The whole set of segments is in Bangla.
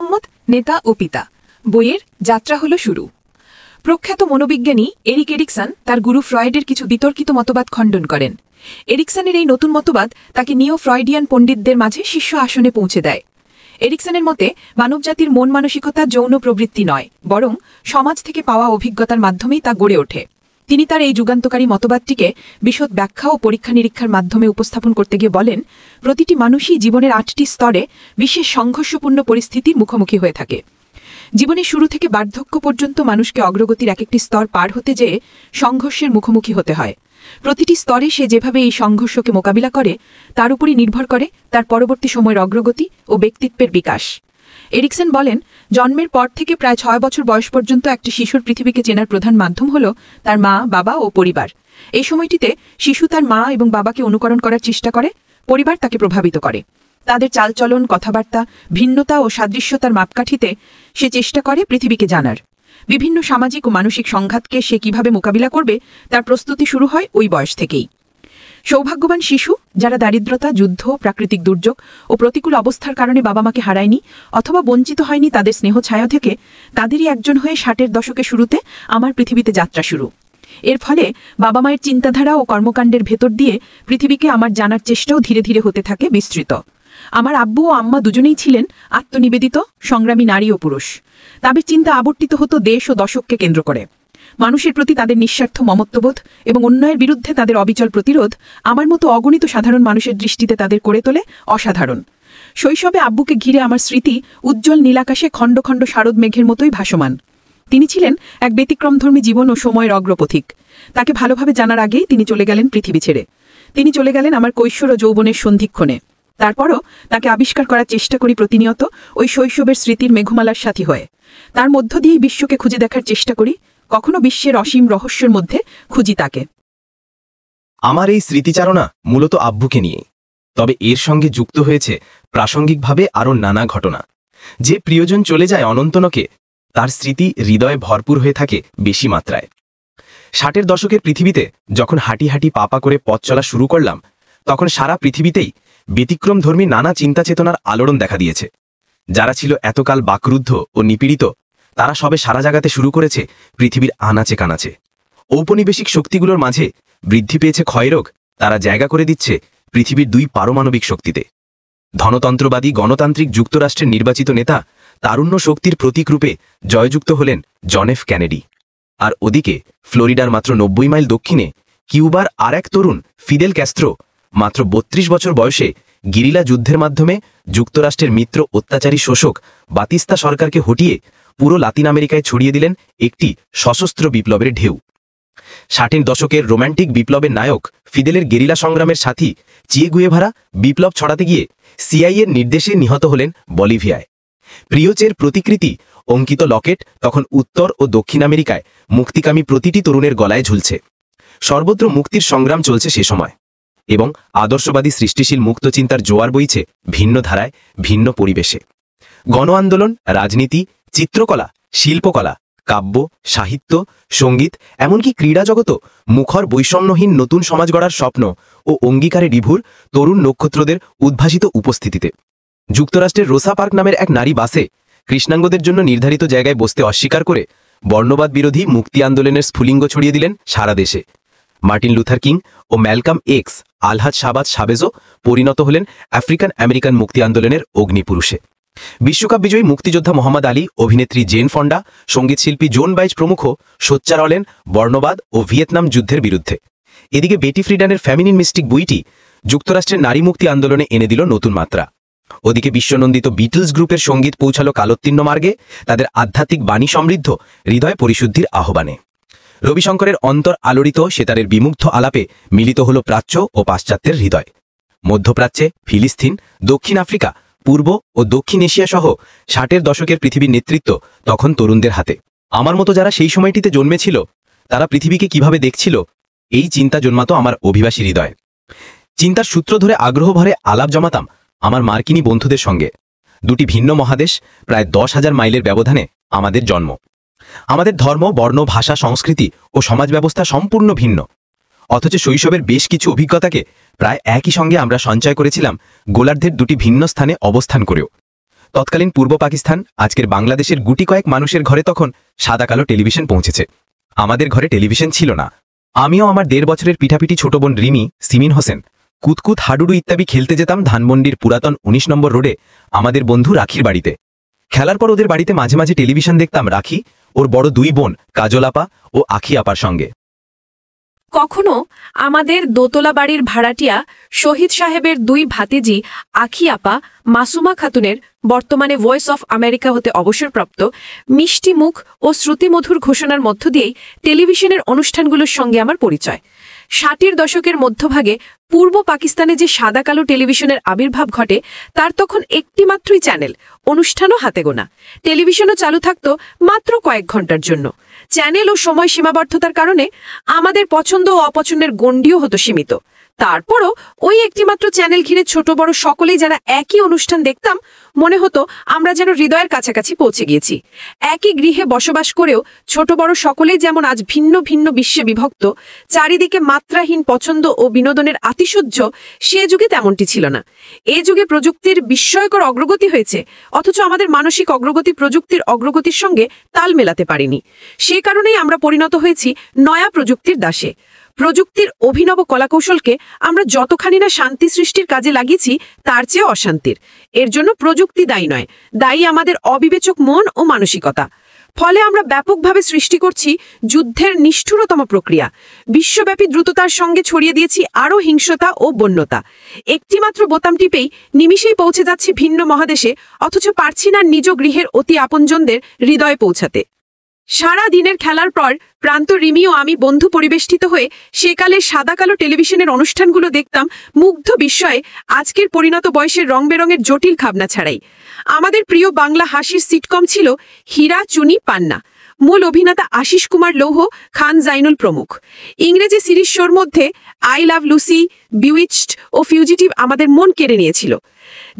মোহাম্মদ নেতা ও পিতা বইয়ের যাত্রা হলো শুরু। প্রখ্যাত মনোবিজ্ঞানী এরিক এরিকসন তার গুরু ফ্রয়েডের কিছু বিতর্কিত মতবাদ খণ্ডন করেন। এরিকসনের এই নতুন মতবাদ তাকে নিও ফ্রয়েডিয়ান পণ্ডিতদের মাঝে শীর্ষ আসনে পৌঁছে দেয়। এরিকসনের মতে মানবজাতির মন মানসিকতা যৌন প্রবৃত্তি নয়, বরং সমাজ থেকে পাওয়া অভিজ্ঞতার মাধ্যমেই তা গড়ে ওঠে। তিনি তার এই যুগান্তকারী মতবাদটিকে বিশদ ব্যাখ্যা ও পরীক্ষা নিরীক্ষার মাধ্যমে উপস্থাপন করতে গিয়ে বলেন, প্রতিটি মানুষই জীবনের ৮টি স্তরে বিশেষ সংঘর্ষপূর্ণ পরিস্থিতির মুখোমুখি হয়ে থাকে। জীবনের শুরু থেকে বার্ধক্য পর্যন্ত মানুষকে অগ্রগতির এক একটি স্তর পার হতে যেয়ে সংঘর্ষের মুখোমুখি হতে হয়। প্রতিটি স্তরে সে যেভাবে এই সংঘর্ষকে মোকাবিলা করে তার উপরই নির্ভর করে তার পরবর্তী সময়ের অগ্রগতি ও ব্যক্তিত্বের বিকাশ। এরিকসন বলেন, জন্মের পর থেকে প্রায় ৬ বছর বয়স পর্যন্ত একটি শিশুর পৃথিবীকে চেনার প্রধান মাধ্যম হল তার মা, বাবা ও পরিবার। এই সময়টিতে শিশু তার মা এবং বাবাকে অনুকরণ করার চেষ্টা করে, পরিবার তাকে প্রভাবিত করে। তাদের চালচলন, কথাবার্তা, ভিন্নতা ও সাদৃশ্যতার মাপকাঠিতে সে চেষ্টা করে পৃথিবীকে জানার। বিভিন্ন সামাজিক ও মানসিক সংঘাতকে সে কিভাবে মোকাবিলা করবে তার প্রস্তুতি শুরু হয় ওই বয়স থেকেই। সৌভাগ্যবান শিশু যারা দারিদ্রতা, যুদ্ধ, প্রাকৃতিক দুর্যোগ ও প্রতিকূল অবস্থার কারণে বাবা মাকে হারায়নি অথবা বঞ্চিত হয়নি তাদের স্নেহ ছায়া থেকে, তাদেরই একজন হয়ে ৬০-এর দশকের শুরুতে আমার পৃথিবীতে যাত্রা শুরু। এর ফলে বাবা মায়ের চিন্তাধারা ও কর্মকাণ্ডের ভেতর দিয়ে পৃথিবীকে আমার জানার চেষ্টাও ধীরে ধীরে হতে থাকে বিস্তৃত। আমার আব্বু ও আম্মা দুজনেই ছিলেন আত্মনিবেদিত সংগ্রামী নারী ও পুরুষ। তাদের চিন্তা আবর্তিত হতো দেশ ও দশককে কেন্দ্র করে। মানুষের প্রতি তাদের নিঃস্বার্থ মমত্ববোধ এবং অন্যায়ের বিরুদ্ধে তাদের অবিচল প্রতিরোধ আমার মতো অগণিত সাধারণ মানুষের দৃষ্টিতে তাদের করে তোলে অসাধারণ। শৈশবে আব্বুকে ঘিরে আমার স্মৃতি উজ্জ্বল নীলাকাশে খণ্ড খণ্ড শারদ মেঘের মতোই ভাসমান। তিনি ছিলেন এক ব্যতিক্রমধর্মী জীবন ও সময়ের অগ্রপথিক। তাকে ভালোভাবে জানার আগেই তিনি চলে গেলেন পৃথিবী ছেড়ে। তিনি চলে গেলেন আমার কৈশোর ও যৌবনের সন্ধিক্ষণে। তারপরও তাকে আবিষ্কার করার চেষ্টা করি প্রতিনিয়ত ওই শৈশবের স্মৃতির মেঘমালার সাথী হয়ে। তার মধ্য দিয়েই বিশ্বকে খুঁজে দেখার চেষ্টা করি, কখনো বিশ্বের অসীম রহস্যের মধ্যে খুঁজি তাকে। আমার এই স্মৃতিচারণা মূলত আব্বুকে নিয়ে, তবে এর সঙ্গে যুক্ত হয়েছে প্রাসঙ্গিকভাবে আরও নানা ঘটনা। যে প্রিয়জন চলে যায় অনন্তনকে, তার স্মৃতি হৃদয়ে ভরপুর হয়ে থাকে বেশি মাত্রায়। ৬০-এর দশকের পৃথিবীতে যখন হাঁটি হাঁটি পাপা করে পথ চলা শুরু করলাম, তখন সারা পৃথিবীতেই ব্যতিক্রমধর্মী নানা চিন্তা চেতনার আলোড়ন দেখা দিয়েছে। যারা ছিল এতকাল বাকরুদ্ধ ও নিপীড়িত, তারা সবে সারা জাগাতে শুরু করেছে পৃথিবীর আনাচে কানাচে। ঔপনিবেশিক শক্তিগুলোর মাঝে বৃদ্ধি পেয়েছে ক্ষয়রোগ, তারা জায়গা করে দিচ্ছে পৃথিবীর ২ পারমাণবিক শক্তিতে। ধনতন্ত্রবাদী গণতান্ত্রিক যুক্তরাষ্ট্রের নির্বাচিত নেতা তারুণ্য শক্তির প্রতীকরূপে জয়যুক্ত হলেন জন এফ কেনেডি। আর ওদিকে ফ্লোরিডার মাত্র ৯০ মাইল দক্ষিণে কিউবার আর এক তরুণ ফিদেল ক্যাস্ত্রো মাত্র ৩২ বছর বয়সে গিরিলা যুদ্ধের মাধ্যমে যুক্তরাষ্ট্রের মিত্র অত্যাচারী শোষক বাতিস্তা সরকারকে হটিয়ে পুরো লাতিন আমেরিকায় ছড়িয়ে দিলেন একটি সশস্ত্র বিপ্লবের ঢেউ। ৬০-এর দশকের রোম্যান্টিক বিপ্লবের নায়ক ফিদেলের গেরিলা সংগ্রামের সাথী চে গুয়েভারা বিপ্লব ছড়াতে গিয়ে সিআইএর নির্দেশে নিহত হলেন বলিভিয়ায়। প্রিয়চের প্রতিকৃতি অঙ্কিত লকেট তখন উত্তর ও দক্ষিণ আমেরিকায় মুক্তিকামী প্রতিটি তরুণের গলায় ঝুলছে। সর্বত্র মুক্তির সংগ্রাম চলছে সে সময়, এবং আদর্শবাদী সৃষ্টিশীল মুক্তচিন্তার জোয়ার বইছে ভিন্ন ধারায়, ভিন্ন পরিবেশে। গণ আন্দোলন, রাজনীতি, চিত্রকলা, শিল্পকলা, কাব্য, সাহিত্য, সঙ্গীত, এমনকি ক্রীড়া জগতও মুখর বৈষম্যহীন নতুন সমাজ গড়ার স্বপ্ন ও অঙ্গীকারে বিভোর তরুণ নক্ষত্রদের উদ্ভাসিত উপস্থিতিতে। যুক্তরাষ্ট্রের রোসা পার্ক নামের এক নারী বাসে কৃষ্ণাঙ্গদের জন্য নির্ধারিত জায়গায় বসতে অস্বীকার করে বর্ণবাদ বিরোধী মুক্তি আন্দোলনের স্ফুলিঙ্গ ছড়িয়ে দিলেন সারা দেশে। মার্টিন লুথার কিং ও ম্যালকাম এক্স আলহাজ শাহবাজ শাবেজও পরিণত হলেন আফ্রিকান আমেরিকান মুক্তি আন্দোলনের অগ্নিপুরুষে। বিশ্বকাপ বিজয়ী মুক্তিযোদ্ধা মোহাম্মদ আলী, অভিনেত্রী জেন ফন্ডা, সঙ্গীতশিল্পী জোন বাইজ প্রমুখ সোচ্চার হলেন বর্ণবাদ ও ভিয়েতনাম যুদ্ধের বিরুদ্ধে। এদিকে বেটি ফ্রিডানের ফ্যামিনিন মিস্টিক বইটি যুক্তরাষ্ট্রের নারী মুক্তি আন্দোলনে এনে দিল নতুন মাত্রা। ওদিকে বিশ্বনন্দিত বিটলস গ্রুপের সঙ্গীত পৌঁছালো কালোত্তীর্ণ মার্গে তাদের আধ্যাত্মিক বাণী সমৃদ্ধ হৃদয় পরিশুদ্ধির আহ্বানে। রবিশঙ্করের অন্তর আলোড়িত সেতারের বিমুগ্ধ আলাপে মিলিত হল প্রাচ্য ও পাশ্চাত্যের হৃদয়। মধ্যপ্রাচ্যে ফিলিস্তিন, দক্ষিণ আফ্রিকা, পূর্ব ও দক্ষিণ এশিয়া সহ ৬০-এর দশকের পৃথিবীর নেতৃত্ব তখন তরুণদের হাতে। আমার মতো যারা সেই সময়টিতে জন্মেছিল, তারা পৃথিবীকে কিভাবে দেখছিল, এই চিন্তা জন্মাত আমার অভিবাসী হৃদয়ে। চিন্তার সূত্র ধরে আগ্রহ ভরে আলাপ জমাতাম আমার মার্কিনী বন্ধুদের সঙ্গে। ২টি ভিন্ন মহাদেশ, প্রায় ১০,০০০ মাইলের ব্যবধানে আমাদের জন্ম। আমাদের ধর্ম, বর্ণ, ভাষা, সংস্কৃতি ও সমাজ ব্যবস্থা সম্পূর্ণ ভিন্ন, অথচ শৈশবের বেশ কিছু অভিজ্ঞতাকে প্রায় একই সঙ্গে আমরা সঞ্চয় করেছিলাম গোলার্ধের ২টি ভিন্ন স্থানে অবস্থান করেও। তৎকালীন পূর্ব পাকিস্তান আজকের বাংলাদেশের গুটি কয়েক মানুষের ঘরে তখন সাদা কালো টেলিভিশন পৌঁছেছে। আমাদের ঘরে টেলিভিশন ছিল না। আমিও আমার 1.5 বছরের পিঠাপিঠি ছোট বোন রিমি, সিমিন হোসেন, কুতকুত, হাডুডু ইত্যাদি খেলতে যেতাম ধানমন্ডির পুরাতন 19 নম্বর রোডে আমাদের বন্ধু রাখির বাড়িতে। খেলার পর ওদের বাড়িতে মাঝে মাঝে টেলিভিশন দেখতাম রাখি, ওর বড় 2 বোন কাজল আপা ও আখি আপার সঙ্গে। কখনো আমাদের দোতলা বাড়ির ভাড়াটিয়া শহীদ সাহেবের 2 ভাতিজি আখি আপা, মাসুমা খাতুনের বর্তমানে ভয়েস অফ আমেরিকা হতে অবসরপ্রাপ্ত মিষ্টি মুখ ও শ্রুতিমধুর ঘোষণার মধ্য দিয়েই টেলিভিশনের অনুষ্ঠানগুলোর সঙ্গে আমার পরিচয়। 60-এর দশকের মধ্যভাগে পূর্ব পাকিস্তানে যে সাদা কালো টেলিভিশনের আবির্ভাব ঘটে তার তখন একটি মাত্রই চ্যানেল, অনুষ্ঠানও হাতে গোনা। টেলিভিশনও চালু থাকত মাত্র কয়েক ঘন্টার জন্য। চ্যানেল ও সময় সীমাবদ্ধতার কারণে আমাদের পছন্দ ও অপছন্দের গণ্ডিও হতো সীমিত। তারপরও ওই একটিমাত্র চ্যানেল ঘিরে ছোট বড় সকলেই যারা একই অনুষ্ঠান দেখতাম, মনে হতো আমরা যেন হৃদয়ের কাছাকাছি পৌঁছে গিয়েছি। একই গৃহে বসবাস করেও ছোট বড় সকলেই যেমন আজ ভিন্ন ভিন্ন বিশ্বে বিভক্ত, চারিদিকে মাত্রাহীন পছন্দ ও বিনোদনের আতিশয্য, সে যুগে তেমনটি ছিল না। এ যুগে প্রযুক্তির বিস্ময়কর অগ্রগতি হয়েছে, অথচ আমাদের মানসিক অগ্রগতি প্রযুক্তির অগ্রগতির সঙ্গে তাল মেলাতে পারিনি। সে কারণেই আমরা পরিণত হয়েছি নয়া প্রযুক্তির দাসে। প্রযুক্তির অভিনব কলাকৌশলকে আমরা যতখানি না শান্তি সৃষ্টির কাজে লাগিয়েছি তার চেয়ে অশান্তির। এর জন্য প্রযুক্তি দায়ী নয়, দায়ী আমাদের অবিবেচক মন ও মানসিকতা। ফলে আমরা ব্যাপকভাবে সৃষ্টি করছি যুদ্ধের নিষ্ঠুরতম প্রক্রিয়া। বিশ্বব্যাপী দ্রুততার সঙ্গে ছড়িয়ে দিয়েছি আরও হিংসতা ও বন্যতা। একটিমাত্র বোতাম টিপেই নিমিষেই পৌঁছে যাচ্ছি ভিন্ন মহাদেশে, অথচ পারছি না নিজ গৃহের অতি আপনজনদের হৃদয়ে পৌঁছাতে। সারা দিনের খেলার পর প্রান্ত রিমি ও আমি বন্ধু পরিবেষ্টিত হয়ে সেকালের সাদা কালো টেলিভিশনের অনুষ্ঠানগুলো দেখতাম মুগ্ধ বিস্ময়ে, আজকের পরিণত বয়সের রং বেরঙের জটিল ভাবনা ছাড়াই। আমাদের প্রিয় বাংলা হাসির সিটকম ছিল হীরা, চুনি, পান্না। মূল অভিনেতা আশিস কুমার লৌহ, খান জাইনুল প্রমুখ। ইংরেজি সিরিজ শোর মধ্যে আই লাভ লুসি, বিউইচড ও ফিউজিটিভ আমাদের মন কেড়ে নিয়েছিল।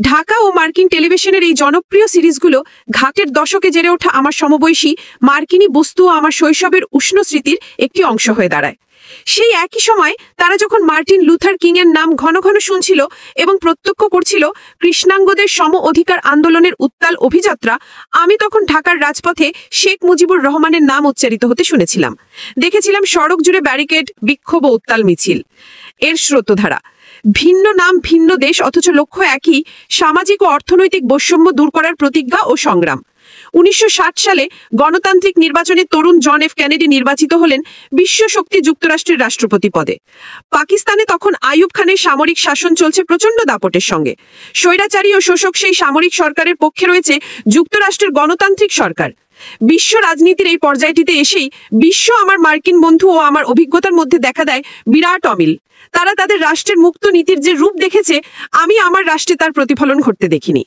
ঢাকা ও মার্কিন টেলিভিশনের এই জনপ্রিয় সিরিজগুলো ঘাটের দশকে জেরে ওঠা আমার সমবয়সী মার্কিনী বস্তু ও আমার শৈশবের উষ্ণ স্মৃতির একটি অংশ হয়ে দাঁড়ায়। সেই একই সময় তারা যখন মার্টিন লুথার কিং এর নাম ঘন ঘন শুনছিল এবং প্রত্যক্ষ করছিল কৃষ্ণাঙ্গদের সম অধিকার আন্দোলনের উত্তাল অভিযাত্রা, আমি তখন ঢাকার রাজপথে শেখ মুজিবুর রহমানের নাম উচ্চারিত হতে শুনেছিলাম। দেখেছিলাম সড়ক জুড়ে ব্যারিকেড, বিক্ষোভ ও উত্তাল মিছিল। এর স্রোতধারা ভিন্ন নাম, ভিন্ন দেশ, অথচ লক্ষ্য একই, সামাজিক ও অর্থনৈতিক বৈষম্য দূর করার প্রতিজ্ঞা ও সংগ্রাম। 1960 সালে গণতান্ত্রিক নির্বাচনে তরুণ জন এফ কেনেডি নির্বাচিত হলেন বিশ্ব শক্তি যুক্তরাষ্ট্রের রাষ্ট্রপতি পদে। পাকিস্তানে তখন আইয়ুব খানের সামরিক শাসন চলছে প্রচণ্ড দাপটের সঙ্গে। স্বৈরাচারী ও শোষক সেই সামরিক সরকারের পক্ষে রয়েছে যুক্তরাষ্ট্রের গণতান্ত্রিক সরকার। বিশ্ব রাজনীতির এই পর্যায়টিতে এসেই বিশ্ব আমার মার্কিন বন্ধু ও আমার অভিজ্ঞতার মধ্যে দেখা দেয় বিরাট অমিল। তারা তাদের রাষ্ট্রের মুক্ত নীতির যে রূপ দেখেছে, আমি আমার রাষ্ট্রে তার প্রতিফলন ঘটতে দেখিনি।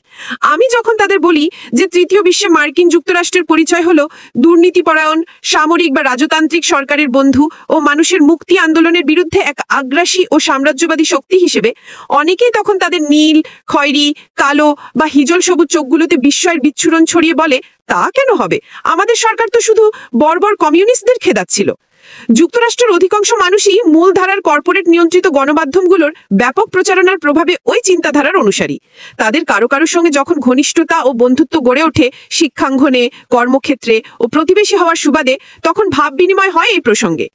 আমি যখন তাদের বলি যে তৃতীয় বিশ্বে মার্কিন যুক্তরাষ্ট্রের পরিচয় হলো দুর্নীতিপরায়ণ সামরিক বা রাজতান্ত্রিক সরকারের বন্ধু ও মানুষের মুক্তি আন্দোলনের বিরুদ্ধে এক আগ্রাসী ও সাম্রাজ্যবাদী শক্তি হিসেবে, অনেকেই তখন তাদের নীল, খয়েরি, কালো বা হিজল সবুজ চোখগুলোতে বিস্ময়ের বিচ্ছুরণ ছড়িয়ে বলে, তা কেন হবে, আমাদের সরকার তো শুধু বর্বর কমিউনিস্টদের খেদাচ্ছিল। যুক্তরাষ্ট্রের অধিকাংশ মানুষই মূলধারার কর্পোরেট নিয়ন্ত্রিত গণমাধ্যমগুলোর ব্যাপক প্রচারণার প্রভাবে ওই চিন্তাধারার অনুসারী। তাদের কারো কারোর সঙ্গে যখন ঘনিষ্ঠতা ও বন্ধুত্ব গড়ে ওঠে শিক্ষাঙ্গনে, কর্মক্ষেত্রে ও প্রতিবেশী হওয়ার সুবাদে, তখন ভাব বিনিময় হয় এই প্রসঙ্গে।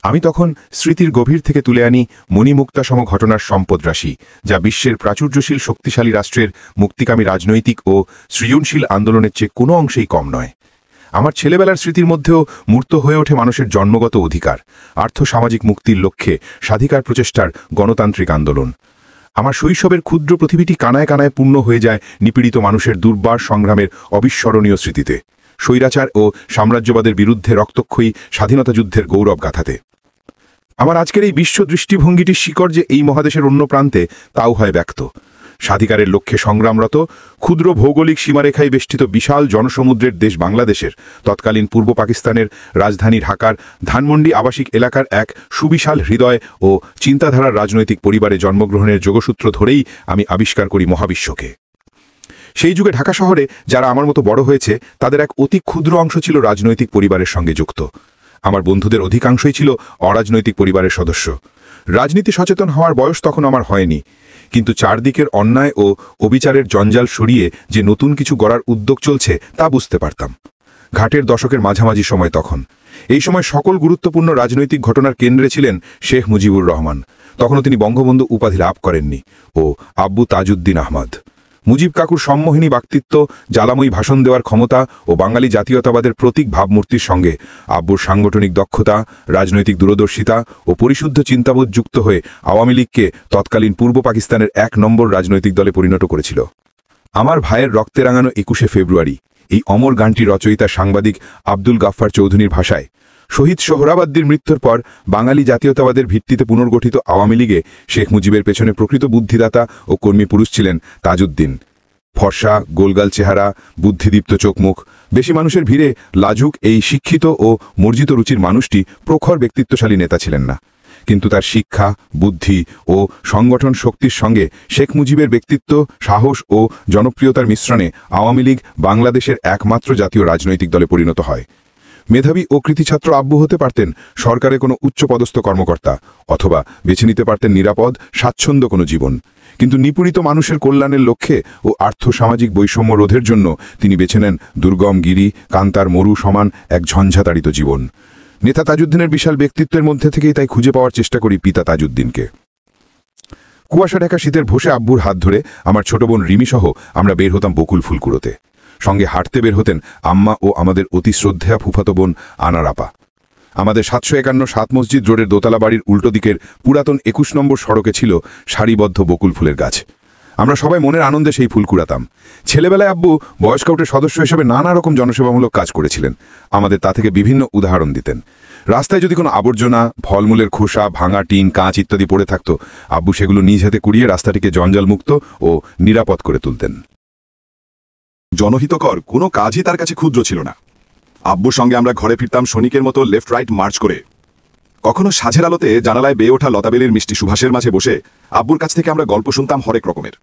আমি তখন স্মৃতির গভীর থেকে তুলে আনি মণিমুক্তাসম ঘটনার সম্পদ রাশি, যা বিশ্বের প্রাচুর্যশীল শক্তিশালী রাষ্ট্রের মুক্তিকামী রাজনৈতিক ও সৃজনশীল আন্দোলনের চেয়ে কোনো অংশেই কম নয়। আমার ছেলেবেলার স্মৃতির মধ্যেও মূর্ত হয়ে ওঠে মানুষের জন্মগত অধিকার, আর্থসামাজিক মুক্তির লক্ষ্যে স্বাধিকার প্রচেষ্টার গণতান্ত্রিক আন্দোলন। আমার শৈশবের ক্ষুদ্র পৃথিবীটি কানায় কানায় পূর্ণ হয়ে যায় নিপীড়িত মানুষের দুর্বার সংগ্রামের অবিস্মরণীয় স্মৃতিতে, স্বৈরাচার ও সাম্রাজ্যবাদের বিরুদ্ধে রক্তক্ষয়ী স্বাধীনতা যুদ্ধের গৌরব গাথাতে। আমার আজকের এই বিশ্ব দৃষ্টিভঙ্গিটির শিকড় যে এই মহাদেশের অন্য প্রান্তে, তাও হয় ব্যক্ত। স্বাধিকারের লক্ষ্যে সংগ্রামরত ক্ষুদ্র ভৌগোলিক সীমারেখায় বেষ্টিত বিশাল জনসমুদ্রের দেশ বাংলাদেশের তৎকালীন পূর্ব পাকিস্তানের রাজধানী ঢাকার ধানমন্ডি আবাসিক এলাকার এক সুবিশাল হৃদয় ও চিন্তাধারার রাজনৈতিক পরিবারে জন্মগ্রহণের যোগসূত্র ধরেই আমি আবিষ্কার করি মহাবিশ্বকে। সেই যুগে ঢাকা শহরে যারা আমার মতো বড় হয়েছে, তাদের এক অতি ক্ষুদ্র অংশ ছিল রাজনৈতিক পরিবারের সঙ্গে যুক্ত। আমার বন্ধুদের অধিকাংশই ছিল অরাজনৈতিক পরিবারের সদস্য। রাজনীতি সচেতন হওয়ার বয়স তখন আমার হয়নি, কিন্তু চারদিকের অন্যায় ও অবিচারের জঞ্জাল সরিয়ে যে নতুন কিছু গড়ার উদ্যোগ চলছে তা বুঝতে পারতাম। ঘাটের দশকের মাঝামাঝি সময় তখন। এই সময় সকল গুরুত্বপূর্ণ রাজনৈতিক ঘটনার কেন্দ্রে ছিলেন শেখ মুজিবুর রহমান। তখনও তিনি বঙ্গবন্ধু উপাধি লাভ করেননি, ও আব্বু তাজউদ্দিন আহমদ। মুজিব কাকুর সম্মোহিনী ব্যক্তিত্ব, জ্বালাময়ী ভাষণ দেওয়ার ক্ষমতা ও বাঙালি জাতীয়তাবাদের প্রতীক ভাবমূর্তির সঙ্গে আব্বুর সাংগঠনিক দক্ষতা, রাজনৈতিক দূরদর্শিতা ও পরিশুদ্ধ চিন্তাবোধ যুক্ত হয়ে আওয়ামী লীগকে তৎকালীন পূর্ব পাকিস্তানের ১ নম্বর রাজনৈতিক দলে পরিণত করেছিল। আমার ভাইয়ের রক্তে রাঙানো ২১শে ফেব্রুয়ারি, এই অমর গানটি রচয়িতা সাংবাদিক আব্দুল গাফফার চৌধুরীর ভাষায়। শহীদ সোহরাওয়ার্দীর মৃত্যুর পর বাঙালি জাতীয়তাবাদের ভিত্তিতে পুনর্গঠিত আওয়ামী লীগে শেখ মুজিবের পেছনে প্রকৃত বুদ্ধিদাতা ও কর্মী পুরুষ ছিলেন তাজউদ্দিন। ফর্সা, গোলগাল চেহারা, বুদ্ধিদীপ্ত চোখমুখ, বেশি মানুষের ভিড়ে লাজুক এই শিক্ষিত ও মর্জিত রুচির মানুষটি প্রখর ব্যক্তিত্বশালী নেতা ছিলেন না। কিন্তু তার শিক্ষা, বুদ্ধি ও সংগঠন শক্তির সঙ্গে শেখ মুজিবের ব্যক্তিত্ব, সাহস ও জনপ্রিয়তার মিশ্রণে আওয়ামী লীগ বাংলাদেশের একমাত্র জাতীয় রাজনৈতিক দলে পরিণত হয়। মেধাবী ও কৃতি ছাত্র আব্বু হতে পারতেন সরকারে কোনো উচ্চপদস্থ কর্মকর্তা, অথবা বেছে নিতে পারতেন নিরাপদ, স্বাচ্ছন্দ্য কোনো জীবন। কিন্তু নিপীড়িত মানুষের কল্যাণের লক্ষ্যে ও আর্থসামাজিক বৈষম্য রোধের জন্য তিনি বেছে নেন দুর্গম গিরি, কান্তার মরু সমান এক ঝঞ্ঝাতাড়িত জীবন। নেতা তাজউদ্দিনের বিশাল ব্যক্তিত্বের মধ্যে থেকেই তাই খুঁজে পাওয়ার চেষ্টা করি পিতা তাজউদ্দিনকে। কুয়াশা ঢাকা শীতের ভোসে আব্বুর হাত ধরে আমার ছোট বোন রিমি সহ আমরা বের হতাম বকুল ফুল কুড়োতে। সঙ্গে হাঁটতে বের হতেন আম্মা ও আমাদের অতি শ্রদ্ধেয়া ফুফাতো বোন আনার আপা। আমাদের ৭৫১ সাত মসজিদ রোডের দোতলা বাড়ির উল্টো দিকের পুরাতন ২১ নম্বর সড়কে ছিল সারিবদ্ধ বকুল ফুলের গাছ। আমরা সবাই মনের আনন্দে সেই ফুল কুড়াতাম। ছেলেবেলায় আব্বু বয় স্কাউটের সদস্য হিসেবে নানা রকম জনসেবামূলক কাজ করেছিলেন। আমাদের তা থেকে বিভিন্ন উদাহরণ দিতেন। রাস্তায় যদি কোনো আবর্জনা, ফলমূলের খোসা, ভাঙা টিন, কাঁচ ইত্যাদি পড়ে থাকত, আব্বু সেগুলো নিজ হাতে কুড়িয়ে রাস্তাটিকে জঞ্জালমুক্ত ও নিরাপদ করে তুলতেন। জনহিতকর কোনো কাজই তার কাছে ক্ষুদ্র ছিল না। আব্বুর সঙ্গে আমরা ঘরে ফিরতাম সৈনিকের মতো লেফট রাইট মার্চ করে। কখনো সাঝের আলোতে জানালায় বেয়ে ওঠা লতাবেলির মিষ্টি সুভাষের মাঝে বসে আব্বুর কাছ থেকে আমরা গল্প শুনতাম হরেক রকমের।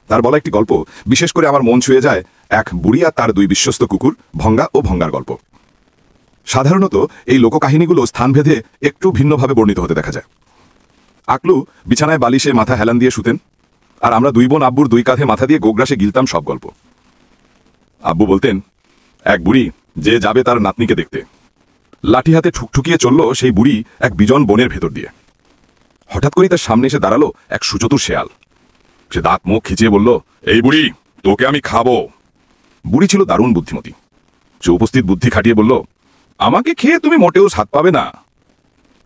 তার বলা একটি গল্প বিশেষ করে আমার মন ছুঁয়ে যায়, এক বুড়ি আর তার 2 বিশ্বস্ত কুকুর, ভঙ্গা ও ভঙ্গার গল্প। সাধারণত এই লোককাহিনীগুলো স্থানভেদে একটু ভিন্নভাবে বর্ণিত হতে দেখা যায়। আকলু বিছানায় বালিশে মাথা হেলান দিয়ে শুতেন, আর আমরা 2 বোন আব্বুর 2 কাঁধে মাথা দিয়ে গোগ্রাসে গিলতাম সব গল্প। আব্বু বলতেন, এক বুড়ি যে যাবে তার নাতনিকে দেখতে। লাঠি হাতে ঠুকঠুকিয়ে চলল সেই বুড়ি এক বিজন বনের ভেতর দিয়ে। হঠাৎ করেই তার সামনে এসে দাঁড়ালো এক সুচতুর শেয়াল। সে দাঁত মুখ খিচিয়ে বলল, এই বুড়ি, তোকে আমি খাবো। বুড়ি ছিল দারুণ বুদ্ধিমতী। সে উপস্থিত বুদ্ধি খাটিয়ে বলল, আমাকে খেয়ে তুমি মোটেও স্বাদ পাবে না।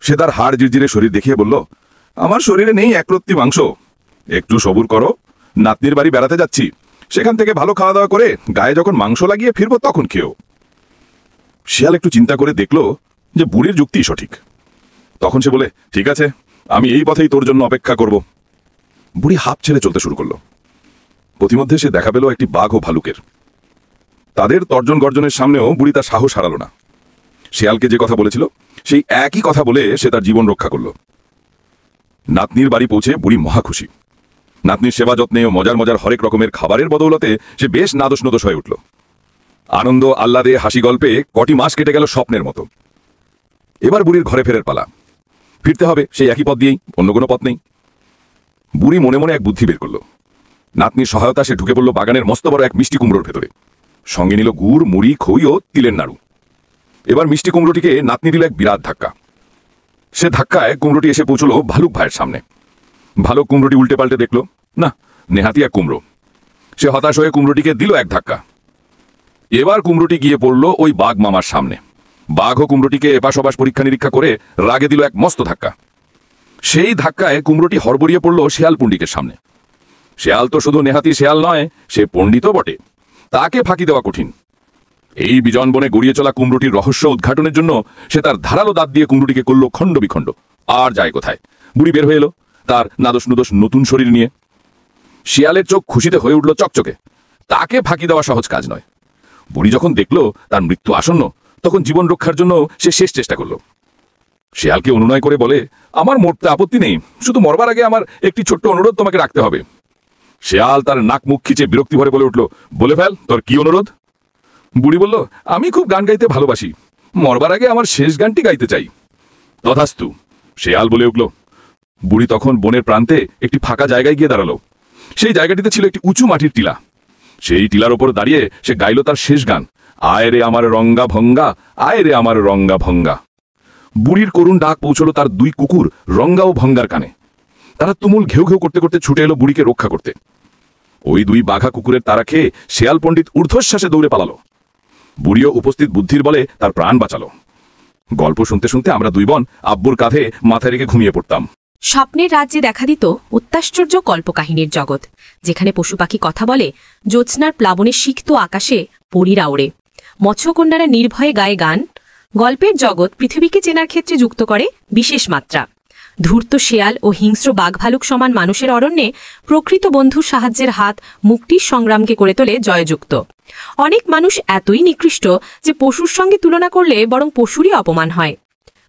সে তার হাড় জিরজিরে শরীর দেখিয়ে বলল, আমার শরীরে নেই একরত্তি মাংস, একটু সবুর করো, নাতনির বাড়ি বেড়াতে যাচ্ছি, সেখান থেকে ভালো খাওয়া দাওয়া করে গায়ে যখন মাংস লাগিয়ে ফিরবো তখন খেও। শিয়াল একটু চিন্তা করে দেখল যে বুড়ির যুক্তি সঠিক। তখন সে বলে, ঠিক আছে, আমি এই পথেই তোর জন্য অপেক্ষা করব। বুড়ি হাঁপ ছেড়ে চলতে শুরু করল। প্রতিমধ্যে সে দেখা পেল একটি বাঘ ও ভালুকের। তাদের তর্জন গর্জনের সামনেও বুড়ি তার সাহস হারাল না। শিয়ালকে যে কথা বলেছিল সেই একই কথা বলে সে তার জীবন রক্ষা করল। নাতনির বাড়ি পৌঁছে বুড়ি মহা খুশি। নাতনির সেবা যত্নে ও মজার মজার হরেক রকমের খাবারের বদৌলতে সে বেশ নাদোষ নদোষ হয়ে উঠল। আনন্দ আহ্লাদে হাসি গল্পে কটি মাস কেটে গেল স্বপ্নের মতো। এবার বুড়ির ঘরে ফেরার পালা। ফিরতে হবে সেই একই পথ দিয়েই, অন্য কোনো পথ নেই। বুড়ি মনে মনে এক বুদ্ধি বের করল। নাতনির সহায়তা সে ঢুকে পড়ল বাগানের মস্ত বড় এক মিষ্টি কুমড়োর ভেতরে। সঙ্গে নিল গুড়, মুড়ি, খই ও তিলের নাড়ু। এবার মিষ্টি কুমড়োটিকে নাতনি দিল এক বিরাট ধাক্কা। সে ধাক্কায় কুমড়োটি এসে পৌঁছল ভালুক ভাইয়ের সামনে। ভালুক কুমড়োটি উল্টে পাল্টে দেখল, না, নেহাতি এক কুমড়ো। সে হতাশ হয়ে কুমড়োটিকে দিল এক ধাক্কা। এবার কুমড়োটি গিয়ে পড়ল ওই বাঘ মামার সামনে। বাঘও কুমড়োটিকে এপাশ ওপাশ পরীক্ষা নিরীক্ষা করে রাগে দিল এক মস্ত ধাক্কা। সেই ধাক্কায় কুমড়োটি হড়বড়িয়ে পড়ল শেয়াল পণ্ডিতের সামনে। শেয়াল তো শুধু নেহাতি শেয়াল নয়, সে পণ্ডিতও বটে। তাকে ফাঁকি দেওয়া কঠিন। এই বিজন বনে গড়িয়ে চলা কুমড়োটির রহস্য উদ্ঘাটনের জন্য সে তার ধারালো দাঁত দিয়ে কুমড়োটিকে করল খণ্ড বিখণ্ড। আর যায় কোথায়? বুড়ি বের হয়ে এলো তার নাদোষ নুদোষ নতুন শরীর নিয়ে। শিয়ালের চোখ খুশিতে হয়ে উঠল চকচকে। তাকে ফাঁকি দেওয়া সহজ কাজ নয়। বুড়ি যখন দেখল তার মৃত্যু আসন্ন, তখন জীবন রক্ষার জন্য সে শেষ চেষ্টা করল। শিয়ালকে অনুনয় করে বলে, আমার মরতে আপত্তি নেই, শুধু মরবার আগে আমার একটি ছোট্ট অনুরোধ তোমাকে রাখতে হবে। শিয়াল তার নাক মুখ খিচে বিরক্তি ভরে বলে উঠল, বলে ফেল, তোর কি অনুরোধ? বুড়ি বলল, আমি খুব গান গাইতে ভালোবাসি, মরবার আগে আমার শেষ গানটি গাইতে চাই। তথাস্তু। শিয়াল বলে উঠল, বুড়ি তখন বনের প্রান্তে একটি ফাঁকা জায়গায় গিয়ে দাঁড়ালো। সেই জায়গাটিতে ছিল একটি উঁচু মাটির টিলা। সেই টিলার ওপর দাঁড়িয়ে সে গাইল তার শেষ গান, আয় রে আমার রঙ্গা ভঙ্গা, আয় রে আমার রঙ্গা ভঙ্গা। বুড়ির করুণ ডাক পৌঁছলো তার দুই কুকুর রঙ্গা ও ভঙ্গার কানে। তারা তুমুল ঘেউ ঘেউ করতে করতে ছুটে এলো বুড়িকে রক্ষা করতে। ওই দুই বাঘা কুকুরের তারা খেয়ে শেয়াল পণ্ডিত ঊর্ধ্বশ্বাসে দৌড়ে পালালো। বুড়িও উপস্থিত বুদ্ধির বলে তার প্রাণ বাঁচালো। গল্প শুনতে শুনতে আমরা দুই বোন আব্বুর কাঁধে মাথায় রেখে ঘুমিয়ে পড়তাম। স্বপ্নের রাজ্যে দেখা দিত অত্যাশ্চর্য কল্পকাহিনীর জগৎ, যেখানে পশু পাখি কথা বলে, জ্যোৎস্নার প্লাবনে সিক্ত আকাশে পরীরা ওড়ে, মৎস্যকন্যারা নির্ভয়ে গায়ে গান। গল্পের জগৎ পৃথিবীকে চেনার ক্ষেত্রে যুক্ত করে বিশেষ মাত্রা। ধূর্ত শেয়াল ও হিংস্র বাঘ ভালুক সমান মানুষের অরণ্যে প্রকৃত বন্ধুর সাহায্যের হাত মুক্তির সংগ্রামকে করে তোলে জয়যুক্ত। অনেক মানুষ এতই নিকৃষ্ট যে পশুর সঙ্গে তুলনা করলে বরং পশুরই অপমান হয়।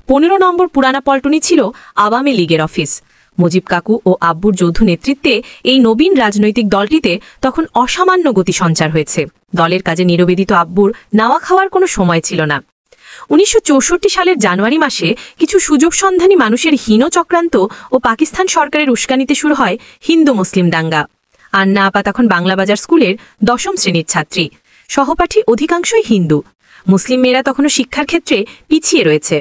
15 নম্বর পুরানা পল্টনই ছিল আওয়ামী লীগের অফিস। মুজিব কাকু ও আব্বুর যৌথ নেতৃত্বে এই নবীন রাজনৈতিক দলটিতে তখন অসামান্য গতি সঞ্চার হয়েছে। দলের কাজে নিরবেদিত আব্বুর নাওয়া খাওয়ার কোনো সময় ছিল না। 1964 সালের জানুয়ারি মাসে কিছু সুযোগ সন্ধানী মানুষের হীন চক্রান্ত ও পাকিস্তান সরকারের উস্কানিতে শুরু হয় হিন্দু মুসলিম দাঙ্গা। আন্না আপা তখন বাংলাবাজার স্কুলের 10ম শ্রেণীর ছাত্রী। সহপাঠী অধিকাংশই হিন্দু। মুসলিম মেয়েরা তখনও শিক্ষার ক্ষেত্রে পিছিয়ে রয়েছে।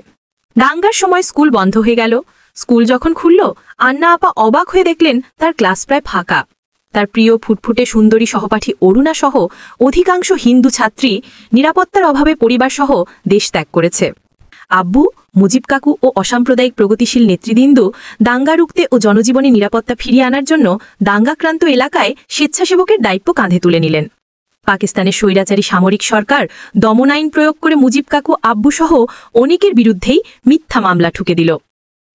দাঙ্গার সময় স্কুল বন্ধ হয়ে গেল। স্কুল যখন খুলল, আন্না আপা অবাক হয়ে দেখলেন তার ক্লাস প্রায় ফাঁকা। তার প্রিয় ফুটফুটে সুন্দরী সহপাঠী অরুণা সহ অধিকাংশ হিন্দু ছাত্রী নিরাপত্তার অভাবে পরিবারসহ দেশ ত্যাগ করেছে। আব্বু, মুজিব কাকু ও অসাম্প্রদায়িক প্রগতিশীল নেতৃবৃন্দ দাঙ্গা রুখতে ও জনজীবনে নিরাপত্তা ফিরিয়ে আনার জন্য দাঙ্গাক্রান্ত এলাকায় স্বেচ্ছাসেবকের দায়িত্ব কাঁধে তুলে নিলেন। পাকিস্তানের স্বৈরাচারী সামরিক সরকার দমন আইন প্রয়োগ করে মুজিব কাকু, আব্বু সহ অনেকের বিরুদ্ধেই মিথ্যা মামলা ঠুকে দিল।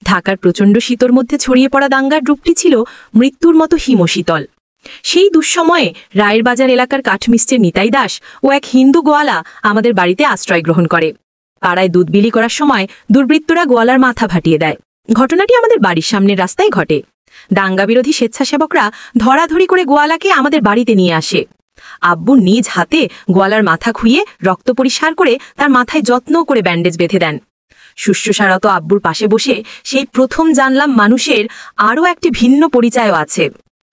ঢাকার প্রচণ্ড শীতর মধ্যে ছড়িয়ে পড়া দাঙ্গার রূপটি ছিল মৃত্যুর মতো হিমশীতল। সেই দুঃসময়ে রায়ের বাজার এলাকার কাঠমিস্ত্রির নিতাই দাস ও এক হিন্দু গোয়ালা আমাদের বাড়িতে আশ্রয় গ্রহণ করে। পাড়ায় দুধ বিলি করার সময় দুর্বৃত্তরা গোয়ালার মাথা ফাটিয়ে দেয়। ঘটনাটি আমাদের বাড়ির সামনের রাস্তায় ঘটে। দাঙ্গা বিরোধী স্বেচ্ছাসেবকরা ধরাধরি করে গোয়ালাকে আমাদের বাড়িতে নিয়ে আসে। আব্বু নিজ হাতে গোয়ালার মাথা খুইয়ে রক্ত পরিষ্কার করে তার মাথায় যত্ন করে ব্যান্ডেজ বেঁধে দেন। শুশ্রূষারত আব্বুর পাশে বসে সেই প্রথম জানলাম মানুষের আরও একটি ভিন্ন পরিচয়ও আছে।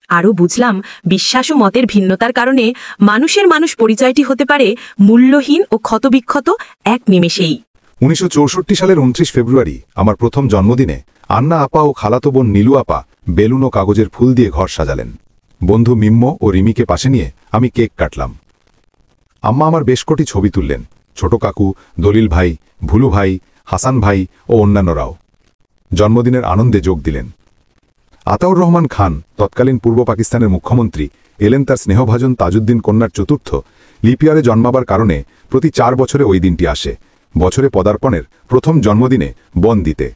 আরও বুঝলাম বিশ্বাস ও মতের ভিন্নতার কারণে মানুষ পরিচয়টি হতে পারে মূল্যহীন ও ক্ষতবিক্ষত এক নিমেষেই। 1964 সালের 29 ফেব্রুয়ারি আমার প্রথম জন্মদিনে আন্না আপা ও খালাতো বোন নীলু আপা বেলুন ও কাগজের ফুল দিয়ে ঘর সাজালেন। বন্ধু মিম্ম ও রিমিকে পাশে নিয়ে আমি কেক কাটলাম। আম্মা আমার বেশ কটি ছবি তুললেন, ছোট কাকু, দলিল ভাই, ভুলু ভাই, হাসান ভাই ও অন্যান্যরাও জন্মদিনের আনন্দে যোগ দিলেন। আতাউর রহমান খান, তৎকালীন পূর্ব পাকিস্তানের মুখ্যমন্ত্রী, এলেন তার স্নেহভাজন তাজউদ্দিন কন্যার চতুর্থ লিপিয়ারে জন্মাবার কারণে প্রতি 4 বছরে ওই দিনটি আসে, বছরে পদার্পণের প্রথম জন্মদিনে বন দিতে।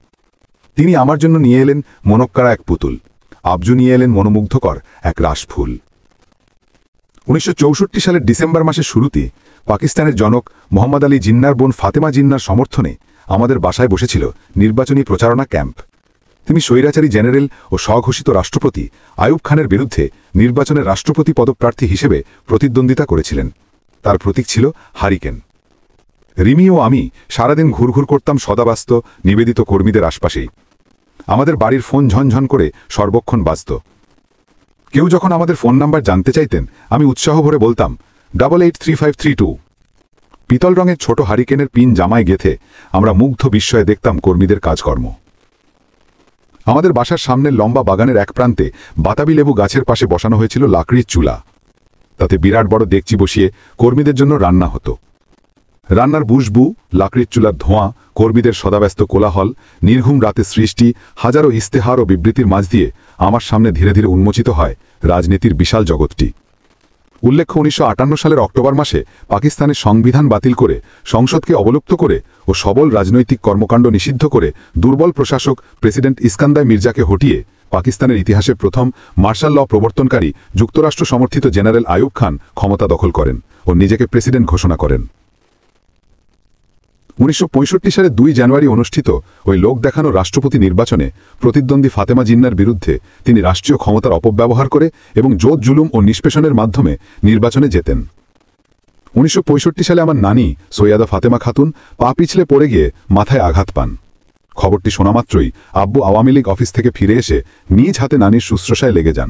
তিনি আমার জন্য নিয়ে এলেন মনক্কারা এক পুতুল, আবজু নিয়ে এলেন মনোমুগ্ধকর এক রাসফুল। 1964 সালের ডিসেম্বর মাসের শুরুতে পাকিস্তানের জনক মোহাম্মদ আলী জিন্নার বোন ফাতেমা জিন্নার সমর্থনে আমাদের বাসায় বসেছিল নির্বাচনী প্রচারণা ক্যাম্প। তিনি স্বৈরাচারী জেনারেল ও স্বঘোষিত রাষ্ট্রপতি আইয়ুব খানের বিরুদ্ধে নির্বাচনের রাষ্ট্রপতি পদপ্রার্থী হিসেবে প্রতিদ্বন্দ্বিতা করেছিলেন। তার প্রতীক ছিল হারিকেন। রিমি ও আমি সারাদিন ঘুরঘুর করতাম সদাবাস্ত নিবেদিত কর্মীদের আশপাশেই। আমাদের বাড়ির ফোন ঝনঝন করে সর্বক্ষণ বাজত। কেউ যখন আমাদের ফোন নাম্বার জানতে চাইতেন, আমি উৎসাহ ভরে বলতাম 883532। পিতল রঙের ছোট হারিকেনের পিন জামায় গেথে আমরা মুগ্ধ বিস্ময়ে দেখতাম কর্মীদের কাজকর্ম। আমাদের বাসার সামনের লম্বা বাগানের এক প্রান্তে বাতাবি লেবু গাছের পাশে বসানো হয়েছিল লাকড়ির চুলা। তাতে বিরাট বড় ডেকচি বসিয়ে কর্মীদের জন্য রান্না হতো। রান্নার বুশবু, লাকড়ির চুলার ধোঁয়া, কর্মীদের সদাব্যস্ত কোলাহল, নির্ঘুম রাতে সৃষ্টি হাজারো ইস্তেহার ও বিবৃতির মাঝ দিয়ে আমার সামনে ধীরে ধীরে উন্মোচিত হয় রাজনীতির বিশাল জগৎটি। উল্লেখ্য 1958 সালের অক্টোবর মাসে পাকিস্তানের সংবিধান বাতিল করে, সংসদকে অবলুপ্ত করে ও সবল রাজনৈতিক কর্মকাণ্ড নিষিদ্ধ করে দুর্বল প্রশাসক প্রেসিডেন্ট ইস্কান্দার মির্জাকে হটিয়ে পাকিস্তানের ইতিহাসে প্রথম মার্শাল ল প্রবর্তনকারী যুক্তরাষ্ট্র সমর্থিত জেনারেল আইয়ুব খান ক্ষমতা দখল করেন ও নিজেকে প্রেসিডেন্ট ঘোষণা করেন। 1965 সালে 2 জানুয়ারি অনুষ্ঠিত ওই লোক দেখানো রাষ্ট্রপতি নির্বাচনে প্রতিদ্বন্দ্বী ফাতেমা জিন্নার বিরুদ্ধে তিনি রাষ্ট্রীয় ক্ষমতার অপব্যবহার করে এবং জোর জুলুম ও নিষ্পেষণের মাধ্যমে নির্বাচনে জেতেন। 1965 সালে আমার নানি সৈয়দা ফাতেমা খাতুন পা পিছলে পড়ে গিয়ে মাথায় আঘাত পান। খবরটি শোনামাত্রই আব্বু আওয়ামী লীগ অফিস থেকে ফিরে এসে নিজ হাতে নানির শুশ্রূষায় লেগে যান।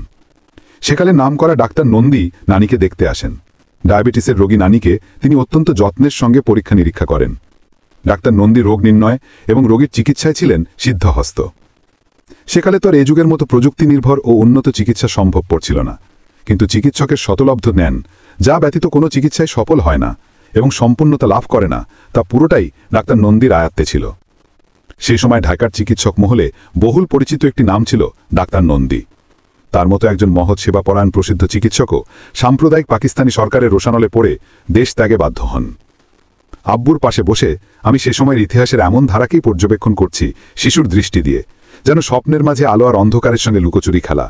সেকালে নামকরা ডাক্তার নন্দী নানিকে দেখতে আসেন। ডায়াবেটিসের রোগী নানিকে তিনি অত্যন্ত যত্নের সঙ্গে পরীক্ষা নিরীক্ষা করেন। ডাক্তার নন্দী রোগ নির্ণয় এবং রোগীর চিকিৎসায় ছিলেন সিদ্ধহস্ত। সেকালে তো আর এ যুগের মতো প্রযুক্তি নির্ভর ও উন্নত চিকিৎসা সম্ভব পড়ছিল না, কিন্তু চিকিৎসকের শতলব্ধ জ্ঞান যা ব্যতীত কোনো চিকিৎসায় সফল হয় না এবং সম্পূর্ণতা লাভ করে না, তা পুরোটাই ডাক্তার নন্দীর আয়ত্তে ছিল। সেই সময় ঢাকার চিকিৎসক মহলে বহুল পরিচিত একটি নাম ছিল ডাক্তার নন্দী। তার মতো একজন মহৎ সেবাপরায়ণ প্রসিদ্ধ চিকিৎসকও সাম্প্রদায়িক পাকিস্তানি সরকারের রোষানলে পড়ে দেশ ত্যাগে বাধ্য হন। আব্বুর পাশে বসে আমি সে সময়ের ইতিহাসের এমন ধারাকেই পর্যবেক্ষণ করছি শিশুর দৃষ্টি দিয়ে, যেন স্বপ্নের মাঝে আলো আর অন্ধকারের সঙ্গে লুকোচুরি খেলা।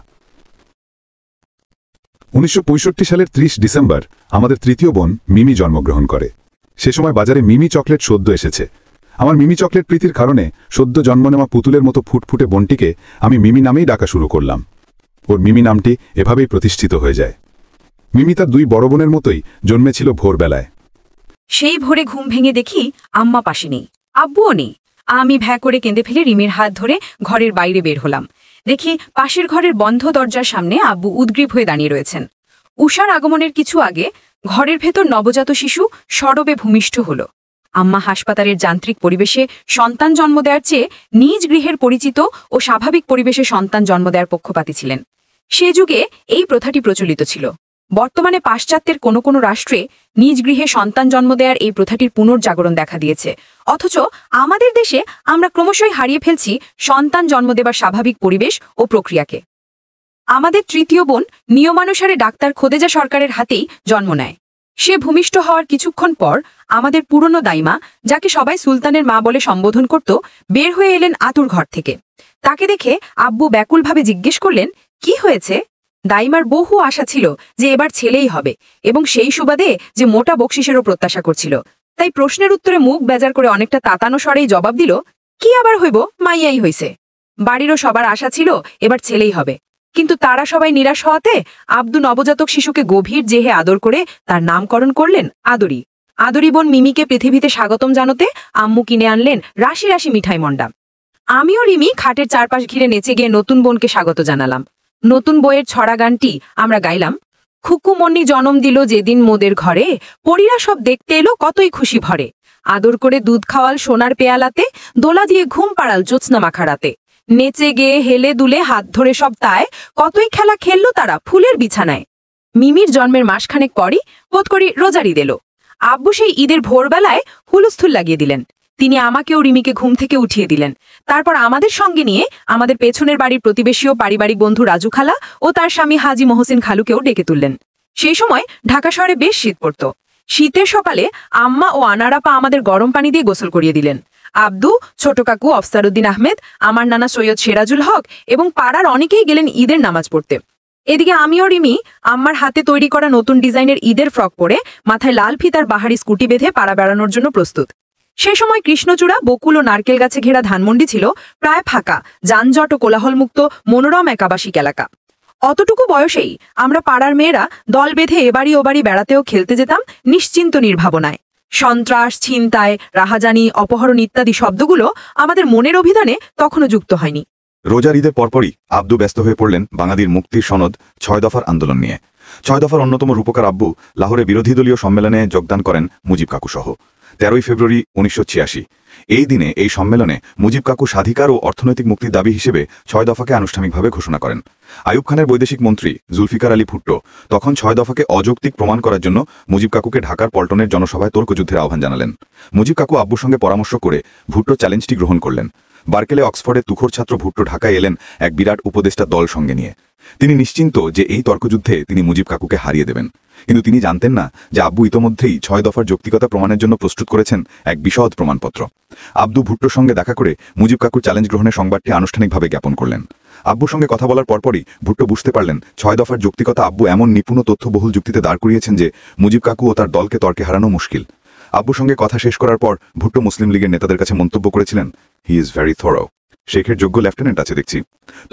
1965 সালের 30 ডিসেম্বর আমাদের তৃতীয় বোন মিমি জন্মগ্রহণ করে। সে সময় বাজারে মিমি চকলেট সদ্য এসেছে। আমার মিমি চকলেট প্রীতির কারণে সদ্য জন্ম নেওয়া পুতুলের মতো ফুটফুটে বোনটিকে আমি মিমি নামেই ডাকা শুরু করলাম। ওর মিমি নামটি এভাবেই প্রতিষ্ঠিত হয়ে যায়। মিমি তার দুই বড় বোনের মতোই জন্মেছিল ভোরবেলায়। সেই ভোরে ঘুম ভেঙে দেখি আম্মা পাশে নেই, আব্বুও নেই। আমি ভ্যা করে কেঁদে ফেলে রিমির হাত ধরে ঘরের বাইরে বের হলাম। দেখি পাশের ঘরের বন্ধ দরজার সামনে আব্বু উদ্গ্রীব হয়ে দাঁড়িয়ে রয়েছেন। উষার আগমনের কিছু আগে ঘরের ভেতর নবজাত শিশু সরবে ভূমিষ্ঠ হল। আম্মা হাসপাতালের যান্ত্রিক পরিবেশে সন্তান জন্ম দেওয়ার চেয়ে নিজ গৃহের পরিচিত ও স্বাভাবিক পরিবেশে সন্তান জন্ম দেওয়ার পক্ষপাতী ছিলেন। সে যুগে এই প্রথাটি প্রচলিত ছিল। বর্তমানে পাশ্চাত্যের কোনো কোনো রাষ্ট্রে নিজ গৃহে সন্তান জন্ম দেওয়ার এই প্রথাটির পুনর্জাগরণ দেখা দিয়েছে, অথচ আমাদের দেশে আমরা ক্রমশই হারিয়ে ফেলছি সন্তান জন্ম দেবার স্বাভাবিক পরিবেশ ও প্রক্রিয়াকে। আমাদের তৃতীয় বোন নিয়মানুসারে ডাক্তার খোদেজা সরকারের হাতেই জন্ম নেয়। সে ভূমিষ্ঠ হওয়ার কিছুক্ষণ পর আমাদের পুরনো দাইমা, যাকে সবাই সুলতানের মা বলে সম্বোধন করত, বের হয়ে এলেন আতুর ঘর থেকে। তাকে দেখে আব্বু ব্যাকুলভাবে জিজ্ঞেস করলেন, কি হয়েছে? দাইমার বহু আশা ছিল যে এবার ছেলেই হবে, এবং সেই সুবাদে যে মোটা বকশিসেরও প্রত্যাশা করছিল। তাই প্রশ্নের উত্তরে মুখ বেজার করে অনেকটা তাতানো স্বরেই জবাব দিল, কি আবার হইব, মাইয়াই হইছে। বাড়িরও সবার আশা ছিল এবার ছেলেই হবে, কিন্তু তারা সবাই নিরাশ হওয়াতে আব্দু নবজাতক শিশুকে গভীর জেহে আদর করে তার নামকরণ করলেন আদরি। আদরি বোন মিমিকে পৃথিবীতে স্বাগতম জানাতে আম্মু কিনে আনলেন রাশি রাশি মিঠাই মন্ডা। আমিও রিমি খাটের চারপাশ ঘিরে নেচে গিয়ে নতুন বোনকে স্বাগত জানালাম। নতুন বইয়ের ছড়া গানটি আমরা গাইলাম। খুকুমন্নি জনম দিল যেদিন মোদের ঘরে, পরীরা সব দেখতে এলো কতই খুশি ভরে। আদর করে দুধ খাওয়াল সোনার পেয়ালাতে, দোলা দিয়ে ঘুম পাড়াল জ্যোৎস্না মাখারাতে। নেচে গেয়ে হেলে দুলে হাত ধরে সব তায়, কতই খেলা খেললো তারা ফুলের বিছানায়। মিমির জন্মের মাসখানেক পরই বোধ করি রোজার ঈদ এলো। আব্বু সেই ঈদের ভোরবেলায় হুলস্থুল লাগিয়ে দিলেন। তিনি আমাকেও রিমিকে ঘুম থেকে উঠিয়ে দিলেন। তারপর আমাদের সঙ্গে নিয়ে আমাদের পেছনের বাড়ির প্রতিবেশী ও পারিবারিক বন্ধু রাজু খালা ও তার স্বামী হাজি মহসিন খালুকেও ডেকে তুললেন। সেই সময় ঢাকা শহরে বেশ শীত পড়ত। শীতের সকালে আম্মা ও আনারাপা আমাদের গরম পানি দিয়ে গোসল করিয়ে দিলেন। আব্দু, ছোট কাকু আফসারউদ্দিন আহমেদ, আমার নানা সৈয়দ সেরাজুল হক এবং পাড়ার অনেকেই গেলেন ঈদের নামাজ পড়তে। এদিকে আমিও রিমি আম্মার হাতে তৈরি করা নতুন ডিজাইনের ঈদের ফ্রক পরে মাথায় লাল ফিতার বাহারি স্কুটি বেঁধে পাড়া বেড়ানোর জন্য প্রস্তুত। সেই সময় কৃষ্ণচূড়া, বকুল ও নারকেল গাছে ঘেরা ধানমন্ডি ছিল প্রায় ফাঁকা, যানজট ও কোলাহলমুক্ত মনোরম এক আবাসিক এলাকা। অতটুকু বয়সেই আমরা পাড়ার মেয়েরা দল বেঁধে এবাড়ি ওবাড়ি বেড়াতেও খেলতে যেতাম নিশ্চিন্ত নির্ভাবনায়। সন্ত্রাস, ছিনতাই, রাহাজানি, অপহরণ ইত্যাদি শব্দগুলো আমাদের মনের অভিধানে তখনও যুক্ত হয়নি। রোজার ঈদের পরপরই আব্দু ব্যস্ত হয়ে পড়লেন বাঙালির মুক্তির সনদ 6 দফার আন্দোলন নিয়ে। 6 দফার অন্যতম রূপকার আব্বু লাহোরে বিরোধী দলীয় সম্মেলনে যোগদান করেন মুজিব কাকু সহ। 13 ফেব্রুয়ারি 1986 এই দিনে এই সম্মেলনে মুজিব কাকু স্বাধিকার ও অর্থনৈতিক মুক্তির দাবি হিসেবে 6 দফাকে আনুষ্ঠানিকভাবে ঘোষণা করেন। আইয়ুব খানের বৈদেশিক মন্ত্রী জুলফিকার আলী ভুট্টো তখন 6 দফাকে অযৌক্তিক প্রমাণ করার জন্য মুজিব কাকুকে ঢাকার পল্টনের জনসভায় তর্কযুদ্ধের আহ্বান জানালেন। মুজিব কাকু আব্বুর সঙ্গে পরামর্শ করে ভুট্টো চ্যালেঞ্জটি গ্রহণ করলেন। বার্কেলে অক্সফোর্ডের তুখোর ছাত্র ভুট্টো ঢাকায় এলেন এক বিরাট উপদেষ্টা দল সঙ্গে নিয়ে। তিনি নিশ্চিন্ত যে এই তর্কযুদ্ধে তিনি মুজিব কাকুকে হারিয়ে দেবেন, কিন্তু তিনি জানতেন না যে আব্বু ইতোমধ্যেই 6 দফার যৌক্তিকতা প্রমাণের জন্য প্রস্তুত করেছেন এক বিশদ প্রমাণপত্র। আব্দু ভুট্টোর সঙ্গে দেখা করে মুজিব কাকুর চ্যালেঞ্জ গ্রহণের সংবাদটি আনুষ্ঠানিকভাবে জ্ঞাপন করলেন। আব্বুর সঙ্গে কথা বলার পরপরই ভুট্টো বুঝতে পারলেন 6 দফার যৌক্তিকতা আব্বু এমন নিপুণ তথ্যবহুল যুক্তিতে দাঁড় করিয়েছেন যে মুজিব কাকু ও তার দলকে তর্কে হারানো মুশকিল। আব্বুর সঙ্গে কথা শেষ করার পর ভুট্টো মুসলিম লীগের নেতাদের কাছে মন্তব্য করেছিলেন, হি ইজ ভেরি থরো। শেখের যোগ্য লেফটেন্যান্ট আছে দেখছি।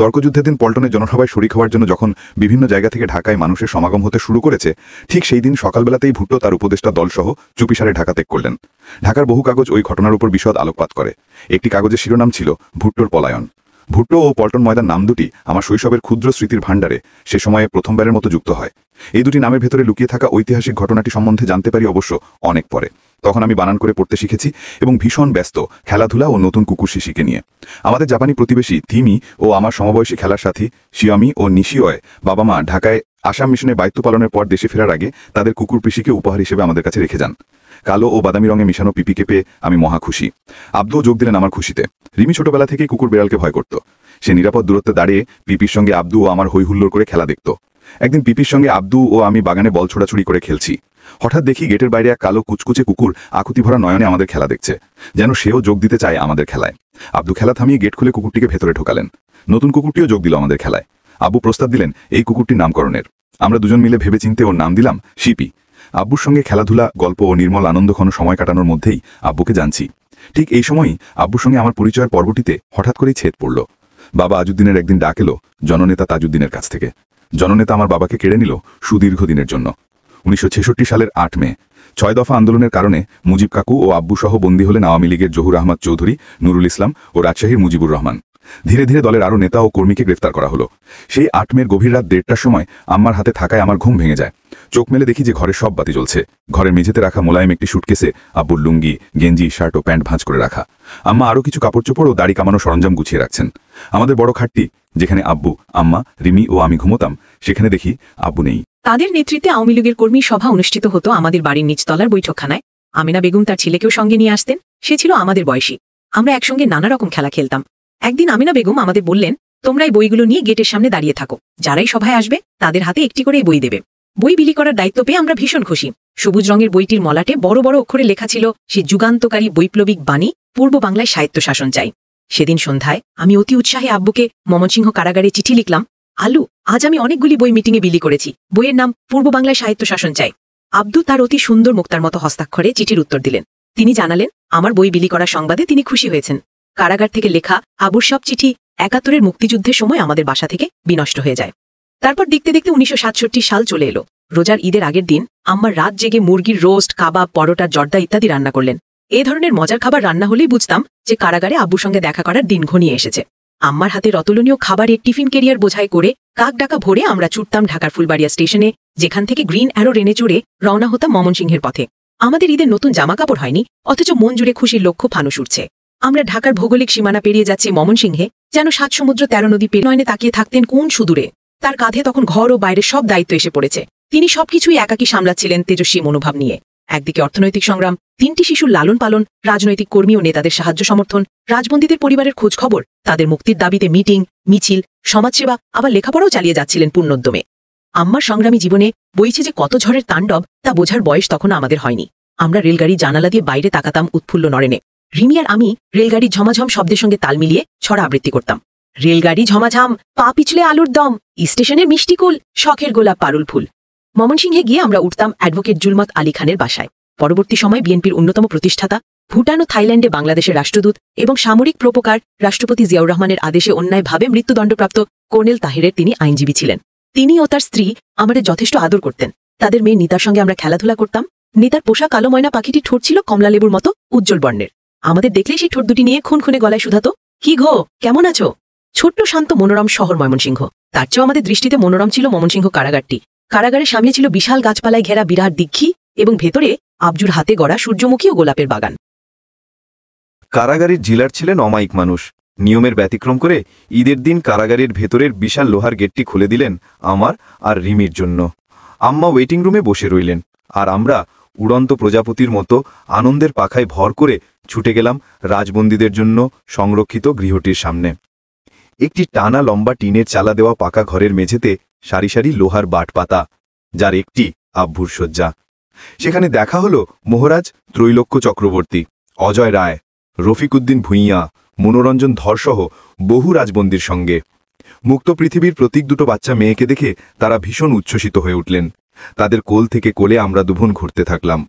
তর্কযুদ্ধের দিন পল্টনের জনসভায় শরিক হওয়ার জন্য যখন বিভিন্ন জায়গা থেকে ঢাকায় মানুষের সমাগম হতে শুরু করেছে, ঠিক সেই দিন সকালবেলাতেই ভুট্টো তার উপদেষ্টা দলসহ চুপিসারে ঢাকা ত্যাগ করলেন। ঢাকার বহু কাগজ ওই ঘটনার উপর বিশদ আলোকপাত করে। একটি কাগজের শিরোনাম ছিল ভুট্টোর পলায়ন। ভুট্টো ও পল্টন ময়দান নাম দুটি আমার শৈশবের ক্ষুদ্র স্মৃতির ভাণ্ডারে সে সময়ে প্রথমবারের মতো যুক্ত হয়। এই দুটি নামের ভেতরে লুকিয়ে থাকা ঐতিহাসিক ঘটনাটি সম্বন্ধে জানতে পারি অবশ্য অনেক পরে। তখন আমি বানান করে পড়তে শিখেছি এবং ভীষণ ব্যস্ত খেলাধুলা ও নতুন কুকুর শিশিকে নিয়ে। আমাদের জাপানি প্রতিবেশী তিমি ও আমার সমবয়সী খেলার সাথী শিয়ামি ও নিশিওয় বাবা মা ঢাকায় আসাম মিশনে দায়িত্ব পালনের পর দেশে ফেরার আগে তাদের কুকুর পিসিকে উপহার হিসেবে আমাদের কাছে রেখে যান। কালো ও বাদামি রঙে মিশানো পিপিকে পেয়ে আমি মহা খুশি। আব্দুও যোগ দিলেন আমার খুশিতে। রিমি ছোটবেলা থেকেই কুকুর বিড়ালকে ভয় করত। সে নিরাপদ দূরত্বে দাঁড়িয়ে পিপির সঙ্গে আব্দু ও আমার হই হুল্লোড় করে খেলা দেখত। একদিন পিপির সঙ্গে আব্দু ও আমি বাগানে বল ছোড়াছুড়ি করে খেলছি। হঠাৎ দেখি গেটের বাইরে এক কালো কুচকুচে কুকুর আকুতি ভরা নয়নে আমাদের খেলা দেখছে, যেন সেও যোগ দিতে চায় আমাদের খেলায়। আব্দু খেলা থামিয়ে গেট খুলে কুকুরটিকে ভেতরে ঢোকালেন। নতুন কুকুরটিও যোগ দিল আমাদের খেলায়। আব্বু প্রস্তাব দিলেন এই কুকুরটির নামকরণের। আমরা দুজন মিলে ভেবেচিন্তে ওর নাম দিলাম শিপি। আব্বুর সঙ্গে খেলাধুলা, গল্প ও নির্মল আনন্দঘন সময় কাটানোর মধ্যেই আব্বুকে জানছি। ঠিক এই সময়ই আব্বুর সঙ্গে আমার পরিচয়ের পর্বটিতে হঠাৎ করেই ছেদ পড়ল। বাবা আজুদ্দিনের একদিন ডাক এলো জননেতা তাজউদ্দিনের কাছ থেকে। জননেতা আমার বাবাকে কেড়ে নিল সুদীর্ঘ দিনের জন্য। 1966 সালের 8 মে 6 দফা আন্দোলনের কারণে মুজিব কাকু ও আব্বু সহ বন্দী হলেন আওয়ামী লীগের জহুর আহমদ চৌধুরী, নুরুল ইসলাম ও রাজশাহীর মুজিবুর রহমান। ধীরে ধীরে দলের আরও নেতা ও কর্মীকে গ্রেফতার করা হলো। সেই 8 মের গভীর রাত 1:30টার সময় আম্মার হাতে থাকায় আমার ঘুম ভেঙে যায়। চোখ মেলে দেখি যে ঘরে সব বাতি জ্বলছে। ঘরের মেঝেতে রাখা মোলায়েম একটি সুটকেসে আব্বুর লুঙ্গি, গেঞ্জি, শার্ট ও প্যান্ট ভাঁজ করে রাখা। আম্মা আরও কিছু কাপড় চোপড় ও দাড়ি কামানো সরঞ্জাম গুছিয়ে রাখছেন। আমাদের বড় খাটটি, যেখানে আব্বু, আম্মা, রিমি ও আমি ঘুমোতাম, সেখানে দেখি আব্বু নেই। তাদের নেতৃত্বে আওয়ামী লীগের কর্মী সভা অনুষ্ঠিত হতো আমাদের বাড়ির নিচতলার বৈঠকখানায়। আমিনা বেগম তার ছেলেকেও সঙ্গে নিয়ে আসতেন। সে ছিল আমাদের বয়সী। আমরা একসঙ্গে নানা রকম খেলা খেলতাম। একদিন আমিনা বেগম আমাদের বললেন, তোমরা এই বইগুলো নিয়ে গেটের সামনে দাঁড়িয়ে থাকো। যারাই সভায় আসবে তাদের হাতে একটি করে বই দেবে। বই বিলি করার দায়িত্ব পেয়ে আমরা ভীষণ খুশি। সবুজ রঙের বইটির মলাটে বড় বড় অক্ষরে লেখা ছিল সে যুগান্তকারী বৈপ্লবিক বাণী, পূর্ব বাংলায় সাহিত্য শাসন চাই। সেদিন সন্ধ্যায় আমি অতি উৎসাহে আব্বুকে ময়মনসিংহ কারাগারে চিঠি লিখলাম, আলু, আজ আমি অনেকগুলি বই মিটিংয়ে বিলি করেছি। বইয়ের নাম পূর্ব বাংলায় সাহিত্য শাসন চাই। আব্দু তার অতি সুন্দর মুক্তার মতো হস্তাক্ষরে চিঠির উত্তর দিলেন। তিনি জানালেন আমার বই বিলি করার সংবাদে তিনি খুশি হয়েছেন। কারাগার থেকে লেখা আবুর সব চিঠি 71-এর মুক্তিযুদ্ধের সময় আমাদের বাসা থেকে বিনষ্ট হয়ে যায়। তারপর দেখতে দেখতে 1967 সাল চলে এলো। রোজার ঈদের আগের দিন আম্মার রাত জেগে মুরগির রোস্ট, কাবাব, পরোটা, জর্দা ইত্যাদি রান্না করলেন। এই ধরনের মজার খাবার রান্না হলেই বুঝতাম যে কারাগারে আব্বুর সঙ্গে দেখা করার দিন ঘনিয়ে এসেছে। আম্মার হাতে রতলনীয় খাবারের টিফিন ক্যারিয়ার বোঝাই করে কাক ডাকা ভোরে আমরা ছুটতাম ঢাকার ফুলবাড়িয়া স্টেশনে, যেখান থেকে গ্রিন অ্যারো রেনে চড়ে রওনা হতাম ময়মনসিংহের পথে। আমাদের ঈদের নতুন জামা কাপড় হয়নি, অথচ মন জুড়ে খুশির লক্ষ্য ফানুস উঠছে। আমরা ঢাকার ভৌগোলিক সীমানা পেরিয়ে যাচ্ছি ময়মনসিংহে, যেন 7 সমুদ্র 13 নদী পেরিয়ে তাকিয়ে থাকতেন কোন সুদূরে। তার কাঁধে তখন ঘর ও বাইরের সব দায়িত্ব এসে পড়েছে। তিনি সবকিছুই একাকী সামলাচ্ছিলেন তেজস্বী মনোভাব নিয়ে। একদিকে অর্থনৈতিক সংগ্রাম, 3টি শিশুর লালন পালন, রাজনৈতিক কর্মী ও নেতাদের সাহায্য সমর্থন, রাজবন্দীদের পরিবারের খোঁজ খবর, তাদের মুক্তির দাবিতে মিটিং, মিছিল, সমাজসেবা, আবার লেখাপড়াও চালিয়ে যাচ্ছিলেন পূর্ণোদ্যমে। আম্মার সংগ্রামী জীবনে বইছে যে কত ঝড়ের তাণ্ডব, তা বোঝার বয়স তখন আমাদের হয়নি। আমরা রেলগাড়ি জানালা দিয়ে বাইরে তাকাতাম উৎফুল্ল নরেনে। রিমি আর আমি রেলগাড়ির ঝমাঝম শব্দের সঙ্গে তাল মিলিয়ে ছড়া আবৃত্তি করতাম। রেলগাড়ি ঝমাঝাম, পা পিছলে আলুর দম, স্টেশনের মিষ্টি কুল, শখের গোলাপ পারুল ফুল। ময়মনসিংহে গিয়ে আমরা উঠতাম অ্যাডভোকেট জুলমত আলী খানের বাসায়। পরবর্তী সময় বিএনপির অন্যতম প্রতিষ্ঠাতা, ভুটান ও থাইল্যান্ডে বাংলাদেশের রাষ্ট্রদূত এবং সামরিক প্রোপকার রাষ্ট্রপতি জিয়াউর রহমানের আদেশে অন্যায়ভাবে মৃত্যুদণ্ডপ্রাপ্ত কর্নেল তাহেরের তিনি আইনজীবী ছিলেন। তিনি ও তার স্ত্রী আমাদের যথেষ্ট আদর করতেন। তাদের মেয়ে নিতার সঙ্গে আমরা খেলাধুলা করতাম। নিতার পোষা কালো ময়না পাখিটি ঠোঁট ছিল কমলা লেবুর মতো উজ্জ্বল বর্ণের। আমাদের দেখলেই সেই ঠোঁট দুটি নিয়ে খুনখুনে গলায় শুধাতো, কি ঘো, কেমন আছো? ছোট্ট শান্ত মনোরম শহর ময়মনসিংহ। তার চেয়েও আমাদের দৃষ্টিতে মনোরম ছিল ময়মনসিংহ কারাগারটি। কারাগারের সামনে ছিল বিশাল গাছপালায় ঘেরা বিরাট দিঘি এবং ভেতরে আবজুর হাতে গড়া সূর্যমুখী ও গোলাপের বাগান। কারাগারের জিলার ছিলেন অমায়িক মানুষ। নিয়মের ব্যতিক্রম করে ঈদের দিন কারাগারের ভেতরের বিশাল লোহার গেটটি খুলে দিলেন আমার আর রিমির জন্য। আম্মা ওয়েটিং রুমে বসে রইলেন, আর আমরা উড়ন্ত প্রজাপতির মতো আনন্দের পাখায় ভর করে ছুটে গেলাম রাজবন্দীদের জন্য সংরক্ষিত গৃহটির সামনে। একটি টানা লম্বা টিনের চালা দেওয়া পাকা ঘরের মেঝেতে সারি সারি লোহার বাট পাতা, যার একটি আব্বুর শয্যা। সেখানে দেখা হলো মহারাজ ত্রৈলোক্য চক্রবর্তী, অজয় রায়, রফিকুদ্দিন ভূঁইয়া, মনোরঞ্জন ধরসহ বহু রাজবন্দীর সঙ্গে। মুক্ত পৃথিবীর প্রতীক দুটো বাচ্চা মেয়েকে দেখে তারা ভীষণ উচ্ছ্বসিত হয়ে উঠলেন। তাদের কোল থেকে কোলে আমরা দুভন ঘুরতে থাকলাম।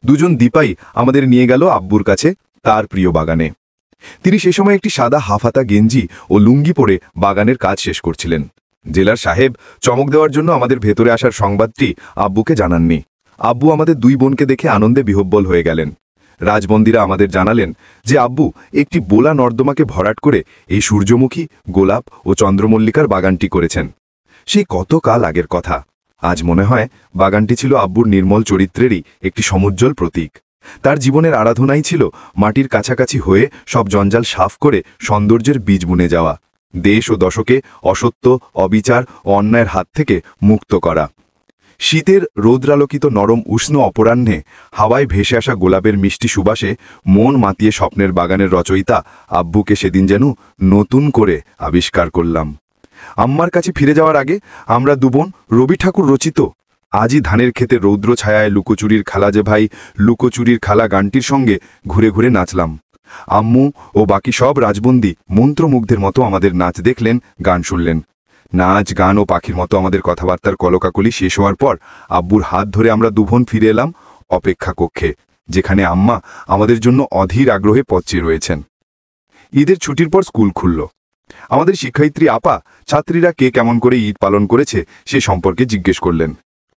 দুজন দীপাই আমাদের নিয়ে গেল আব্বুর কাছে, তার প্রিয় বাগানে। তিনি সে সময় একটি সাদা হাফহাতা গেঞ্জি ও লুঙ্গি পরে বাগানের কাজ শেষ করছিলেন। জেলার সাহেব চমক দেওয়ার জন্য আমাদের ভেতরে আসার সংবাদটি আব্বুকে জানাননি। আব্বু আমাদের দুই বোনকে দেখে আনন্দে বিহ্বল হয়ে গেলেন। রাজবন্দীরা আমাদের জানালেন যে আব্বু একটি বোলা নর্দমাকে ভরাট করে এই সূর্যমুখী, গোলাপ ও চন্দ্রমল্লিকার বাগানটি করেছেন। সেই কত কাল আগের কথা। আজ মনে হয় বাগানটি ছিল আব্বুর নির্মল চরিত্রেরই একটি সমুজ্জ্বল প্রতীক। তার জীবনের আরাধনাই ছিল মাটির কাছাকাছি হয়ে সব জঞ্জাল সাফ করে সৌন্দর্যের বীজ বুনে যাওয়া, দেশ ও দশকে অসত্য, অবিচার ও অন্যায়ের হাত থেকে মুক্ত করা। শীতের রৌদ্রালোকিত নরম উষ্ণ অপরাহ্নে হাওয়ায় ভেসে আসা গোলাপের মিষ্টি সুবাসে মন মাতিয়ে স্বপ্নের বাগানের রচয়িতা আব্বুকে সেদিন যেন নতুন করে আবিষ্কার করলাম। আম্মার কাছে ফিরে যাওয়ার আগে আমরা দুবোন রবি ঠাকুর রচিত আজই ধানের ক্ষেতে রৌদ্র ছায়ায় লুকোচুরির খালা যে ভাই লুকোচুরির খালা গানটির সঙ্গে ঘুরে ঘুরে নাচলাম। আম্মু ও বাকি সব রাজবন্দী মন্ত্রমুগ্ধের মতো আমাদের নাচ দেখলেন, গান শুনলেন। নাচ, গান ও পাখির মতো আমাদের কথাবার্তার কলকাকলি শেষ হওয়ার পর আব্বুর হাত ধরে আমরা দুবোন ফিরে এলাম অপেক্ষা কক্ষে, যেখানে আম্মা আমাদের জন্য অধীর আগ্রহে পথ চেয়ে রয়েছেন। ঈদের ছুটির পর স্কুল খুলল। আমাদের শিক্ষয়িত্রী আপা ছাত্রীরা কে কেমন করে ঈদ পালন করেছে সে সম্পর্কে জিজ্ঞেস করলেন।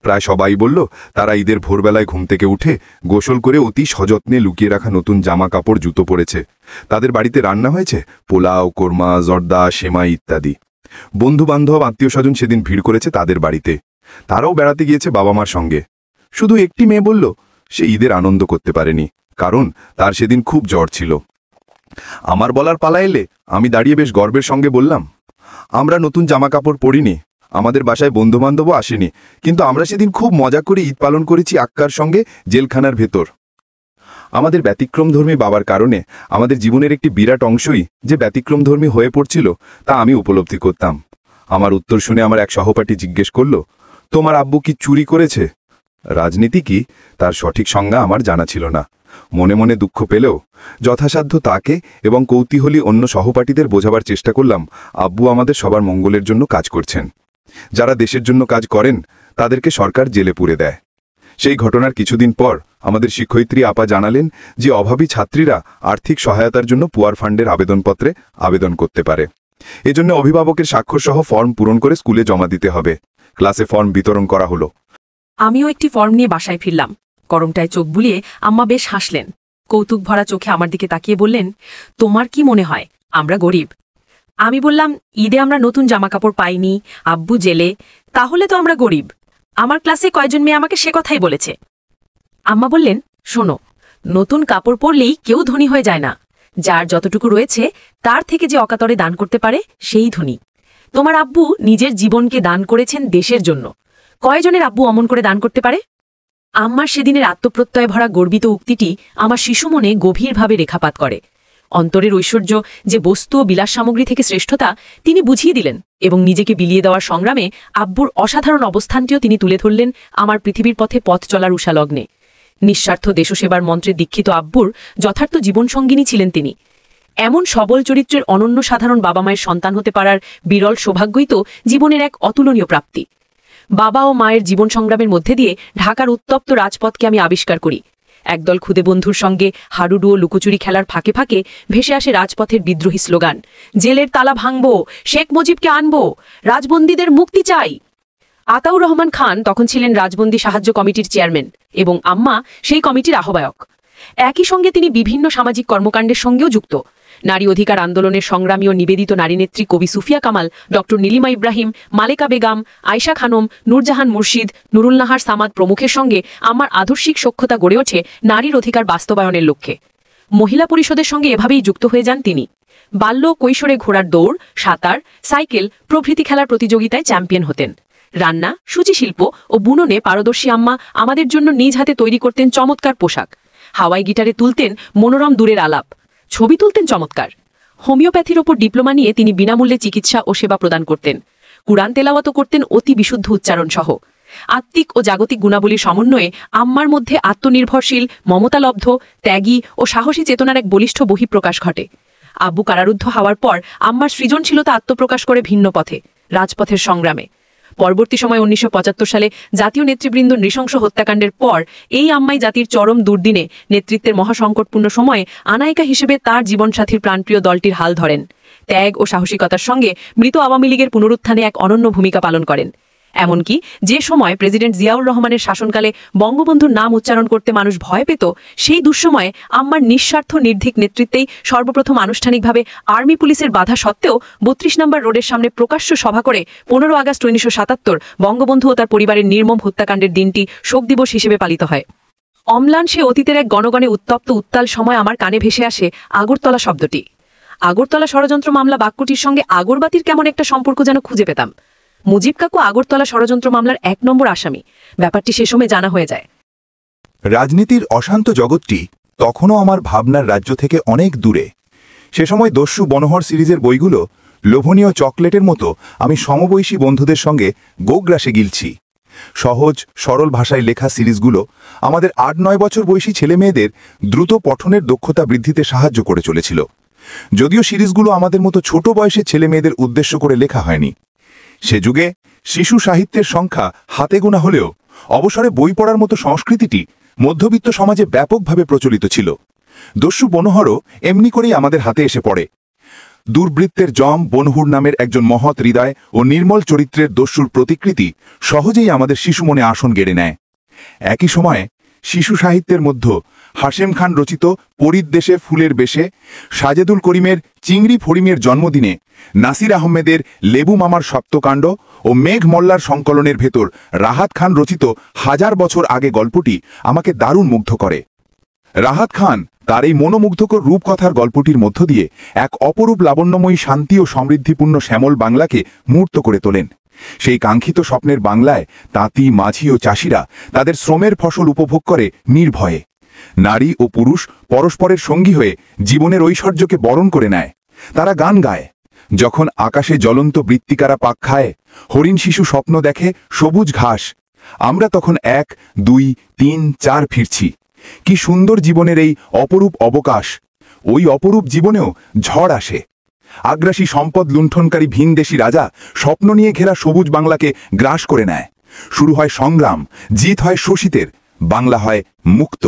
প্রায় সবাই বলল তারা ঈদের ভোরবেলায় ঘুম থেকে উঠে গোসল করে অতি সযত্নে লুকিয়ে রাখা নতুন জামা কাপড়, জুতো পরেছে। তাদের বাড়িতে রান্না হয়েছে পোলাও, কোরমা, জর্দা, সেমাই ইত্যাদি। বন্ধু বান্ধব, আত্মীয় স্বজন সেদিন ভিড় করেছে তাদের বাড়িতে। তারাও বেড়াতে গিয়েছে বাবা মার সঙ্গে। শুধু একটি মেয়ে বলল সে ঈদের আনন্দ করতে পারেনি, কারণ তার সেদিন খুব জ্বর ছিল। আমার বলার পালা এলে আমি দাঁড়িয়ে বেশ গর্বের সঙ্গে বললাম, আমরা নতুন জামা কাপড় পরিনি, আমাদের বাসায় বন্ধুবান্ধবও আসেনি, কিন্তু আমরা সেদিন খুব মজা করে ঈদ পালন করেছি আক্কার সঙ্গে জেলখানার ভেতর। আমাদের ব্যতিক্রমধর্মী বাবার কারণে আমাদের জীবনের একটি বিরাট অংশই যে ব্যতিক্রমধর্মী হয়ে পড়ছিল তা আমি উপলব্ধি করতাম। আমার উত্তর শুনে আমার এক সহপাঠী জিজ্ঞেস করল, তোমার আব্বু কি চুরি করেছে? রাজনীতি কি তার সঠিক সংজ্ঞা আমার জানা ছিল না। মনে মনে দুঃখ পেলেও যথাসাধ্য তাকে এবং কৌতূহলী অন্য সহপাঠীদের বোঝাবার চেষ্টা করলাম আব্বু আমাদের সবার মঙ্গলের জন্য কাজ করছেন। যারা দেশের জন্য কাজ করেন তাদেরকে সরকার জেলে পুরে দেয়। সেই ঘটনার কিছুদিন পর আমাদের শিক্ষয়িত্রী আপা জানালেন যে অভাবী ছাত্রীরা আর্থিক সহায়তার জন্য পুয়ার ফান্ডের আবেদনপত্রে আবেদন করতে পারে। এজন্য অভিভাবকের স্বাক্ষর সহ ফর্ম পূরণ করে স্কুলে জমা দিতে হবে। ক্লাসে ফর্ম বিতরণ করা হলো। আমিও একটি ফর্ম নিয়ে বাসায় ফিরলাম। গরমটায় চোখ বুলিয়ে আম্মা বেশ হাসলেন। কৌতুক ভরা চোখে আমার দিকে তাকিয়ে বললেন, তোমার কি মনে হয় আমরা গরিব? আমি বললাম, ঈদে আমরা নতুন জামাকাপড় পাইনি, আব্বু জেলে, তাহলে তো আমরা গরিব। আমার ক্লাসে কয়জন মেয়ে আমাকে সে কথাই বলেছে। আম্মা বললেন, শোনো, নতুন কাপড় পরলেই কেউ ধনী হয়ে যায় না। যার যতটুকু রয়েছে তার থেকে যে অকাতরে দান করতে পারে সেই ধনী। তোমার আব্বু নিজের জীবনকে দান করেছেন দেশের জন্য। কয়জনের আব্বু অমন করে দান করতে পারে? আম্মার সেদিনের আত্মপ্রত্যয় ভরা গর্বিত উক্তিটি আমার শিশু মনে গভীরভাবে রেখাপাত করে। অন্তরের ঐশ্বর্য যে বস্তু ও বিলাস সামগ্রী থেকে শ্রেষ্ঠতা তিনি বুঝিয়ে দিলেন এবং নিজেকে বিলিয়ে দেওয়ার সংগ্রামে আব্বুর অসাধারণ অবস্থানটিও তিনি তুলে ধরলেন আমার পৃথিবীর পথে পথ চলার উষালগ্নে। নিঃস্বার্থ দেশসেবার মন্ত্রে দীক্ষিত আব্বুর যথার্থ জীবনসঙ্গিনী ছিলেন তিনি। এমন সবল চরিত্রের অনন্য সাধারণ বাবা মায়ের সন্তান হতে পারার বিরল সৌভাগ্যই তো জীবনের এক অতুলনীয় প্রাপ্তি। বাবা ও মায়ের জীবন সংগ্রামের মধ্যে দিয়ে ঢাকার উত্তপ্ত রাজপথকে আমি আবিষ্কার করি। একদল খুদে বন্ধুর সঙ্গে হাডুডু ও লুকোচুরি খেলার ফাঁকে ফাঁকে ভেসে আসে রাজপথের বিদ্রোহী স্লোগান, জেলের তালা ভাঙব, শেখ মুজিবকে আনব, রাজবন্দীদের মুক্তি চাই। আতাউর রহমান খান তখন ছিলেন রাজবন্দী সাহায্য কমিটির চেয়ারম্যান এবং আম্মা সেই কমিটির আহ্বায়ক। একই সঙ্গে তিনি বিভিন্ন সামাজিক কর্মকাণ্ডের সঙ্গেও যুক্ত। নারী অধিকার আন্দোলনের সংগ্রামী ও নিবেদিত নারীনেত্রী কবি সুফিয়া কামাল, ডক্টর নীলিমা ইব্রাহিম, মালেকা বেগম, আয়শা খানম, নূরজাহান মুর্শিদ, নুরুল নাহার সামাদ প্রমুখের সঙ্গে আমার আদর্শিক সখ্যতা গড়ে ওঠে নারীর অধিকার বাস্তবায়নের লক্ষ্যে। মহিলা পরিষদের সঙ্গে এভাবেই যুক্ত হয়ে যান তিনি। বাল্য কৈশোরে ঘোড়ার দৌড়, সাঁতার, সাইকেল প্রভৃতি খেলার প্রতিযোগিতায় চ্যাম্পিয়ন হতেন। রান্না, সূচিশিল্প ও বুননে পারদর্শী আম্মা আমাদের জন্য নিজ হাতে তৈরি করতেন চমৎকার পোশাক। হাওয়াই গিটারে তুলতেন মনোরম দূরের আলাপ, ছবি তুলতেন চমৎকার। হোমিওপ্যাথির ওপর ডিপ্লোমা নিয়ে তিনি বিনামূল্যে চিকিৎসা ও সেবা প্রদান করতেন। কুরআন তেলাওয়াত করতেন অতি বিশুদ্ধ উচ্চারণ সহ। আত্মিক ও জাগতিক গুণাবলীর সমন্বয়ে আম্মার মধ্যে আত্মনির্ভরশীল, মমতালব্ধ, ত্যাগী ও সাহসী চেতনার এক বলিষ্ঠ বহিঃপ্রকাশ ঘটে। আব্বু কারারুদ্ধ হওয়ার পর আম্মার সৃজনশীলতা আত্মপ্রকাশ করে ভিন্ন পথে, রাজপথের সংগ্রামে। পরবর্তী সময় 1975 সালে জাতীয় নেতৃবৃন্দ নৃশংস হত্যাকাণ্ডের পর এই আম্মাই জাতির চরম দুর্দিনে নেতৃত্বের মহাসংকটপূর্ণ সময়ে আনায়িকা হিসেবে তার জীবনসাথীর প্রাণপ্রিয় দলটির হাল ধরেন। ত্যাগ ও সাহসিকতার সঙ্গে মৃত আওয়ামী লীগের পুনরুত্থানে এক অনন্য ভূমিকা পালন করেন। এমনকি যে সময় প্রেসিডেন্ট জিয়াউর রহমানের শাসনকালে বঙ্গবন্ধুর নাম উচ্চারণ করতে মানুষ ভয় পেত, সেই দুঃসময়ে আম্মার নিঃস্বার্থ নির্ভীক নেতৃত্বেই সর্বপ্রথম আনুষ্ঠানিকভাবে আর্মি পুলিশের বাধা সত্ত্বেও 32 নম্বর রোডের সামনে প্রকাশ্য সভা করে 15 আগস্ট 1977 বঙ্গবন্ধু ও তার পরিবারের নির্মম হত্যাকাণ্ডের দিনটি শোক দিবস হিসেবে পালিত হয়। অম্লান সে অতীতের এক গণগণে উত্তপ্ত উত্তাল সময় আমার কানে ভেসে আসে আগরতলা শব্দটি। আগরতলা ষড়যন্ত্র মামলা বাক্যটির সঙ্গে আগরবাতির কেমন একটা সম্পর্ক যেন খুঁজে পেতাম। মুজিব কাকু আগরতলা ষড়যন্ত্র মামলার 1 নম্বর আসামি, ব্যাপারটি সে সময় জানা হয়ে যায়। রাজনীতির অশান্ত জগৎটি তখনও আমার ভাবনার রাজ্য থেকে অনেক দূরে। সে সময় দস্যু বনোহর সিরিজের বইগুলো লোভনীয় চকলেটের মতো আমি সমবয়সী বন্ধুদের সঙ্গে গোগ্রাসে গিলছি। সহজ সরল ভাষায় লেখা সিরিজগুলো আমাদের 8-9 বছর বয়সী ছেলেমেয়েদের দ্রুত পঠনের দক্ষতা বৃদ্ধিতে সাহায্য করে চলেছিল। যদিও সিরিজগুলো আমাদের মতো ছোট বয়সের ছেলেমেয়েদের উদ্দেশ্য করে লেখা হয়নি। সে যুগে শিশু সাহিত্যের সংখ্যা হাতে গোনা হলেও অবসরে বই পড়ার মতো সংস্কৃতিটি মধ্যবিত্ত সমাজে ব্যাপকভাবে প্রচলিত ছিল। দস্যু বনোহরও এমনি করেই আমাদের হাতে এসে পড়ে। দুর্বৃত্তের জম বনহুর নামের একজন মহৎ হৃদয় ও নির্মল চরিত্রের দস্যুর প্রতিকৃতি সহজেই আমাদের শিশু মনে আসন গেড়ে নেয়। একই সময়ে শিশু সাহিত্যের মধ্যে হাশেম খান রচিত পরীর দেশে ফুলের বেশে, সাজেদুল করিমের চিংড়ি ফড়িমের জন্মদিনে, নাসির আহমেদের লেবু মামার সপ্তকাণ্ড ও মেঘ মোল্লার সংকলনের ভেতর রাহাত খান রচিত 1000 বছর আগে গল্পটি আমাকে দারুণ মুগ্ধ করে। রাহাত খান তার এই মনোমুগ্ধকর রূপকথার গল্পটির মধ্য দিয়ে এক অপরূপ লাবণ্যময়ী শান্তি ও সমৃদ্ধিপূর্ণ শ্যামল বাংলাকে মূর্ত করে তোলেন। সেই কাঙ্ক্ষিত স্বপ্নের বাংলায় তাঁতি, মাঝি ও চাষিরা তাদের শ্রমের ফসল উপভোগ করে নির্ভয়ে। নারী ও পুরুষ পরস্পরের সঙ্গী হয়ে জীবনের ঐশ্বর্যকে বরণ করে নেয়। তারা গান গায়। যখন আকাশে জ্বলন্ত বৃত্তিকারা পাক খায়, হরিণ শিশু স্বপ্ন দেখে সবুজ ঘাস, আমরা তখন 1, 2, 3, 4 ফিরছি। কি সুন্দর জীবনের এই অপরূপ অবকাশ! ওই অপরূপ জীবনেও ঝড় আসে। আগ্রাসী সম্পদ লুণ্ঠনকারী ভিনদেশী রাজা স্বপ্ন নিয়ে ঘেরা সবুজ বাংলাকে গ্রাস করে নেয়। শুরু হয় সংগ্রাম, জিত হয় শোষিতের, বাংলা হয় মুক্ত।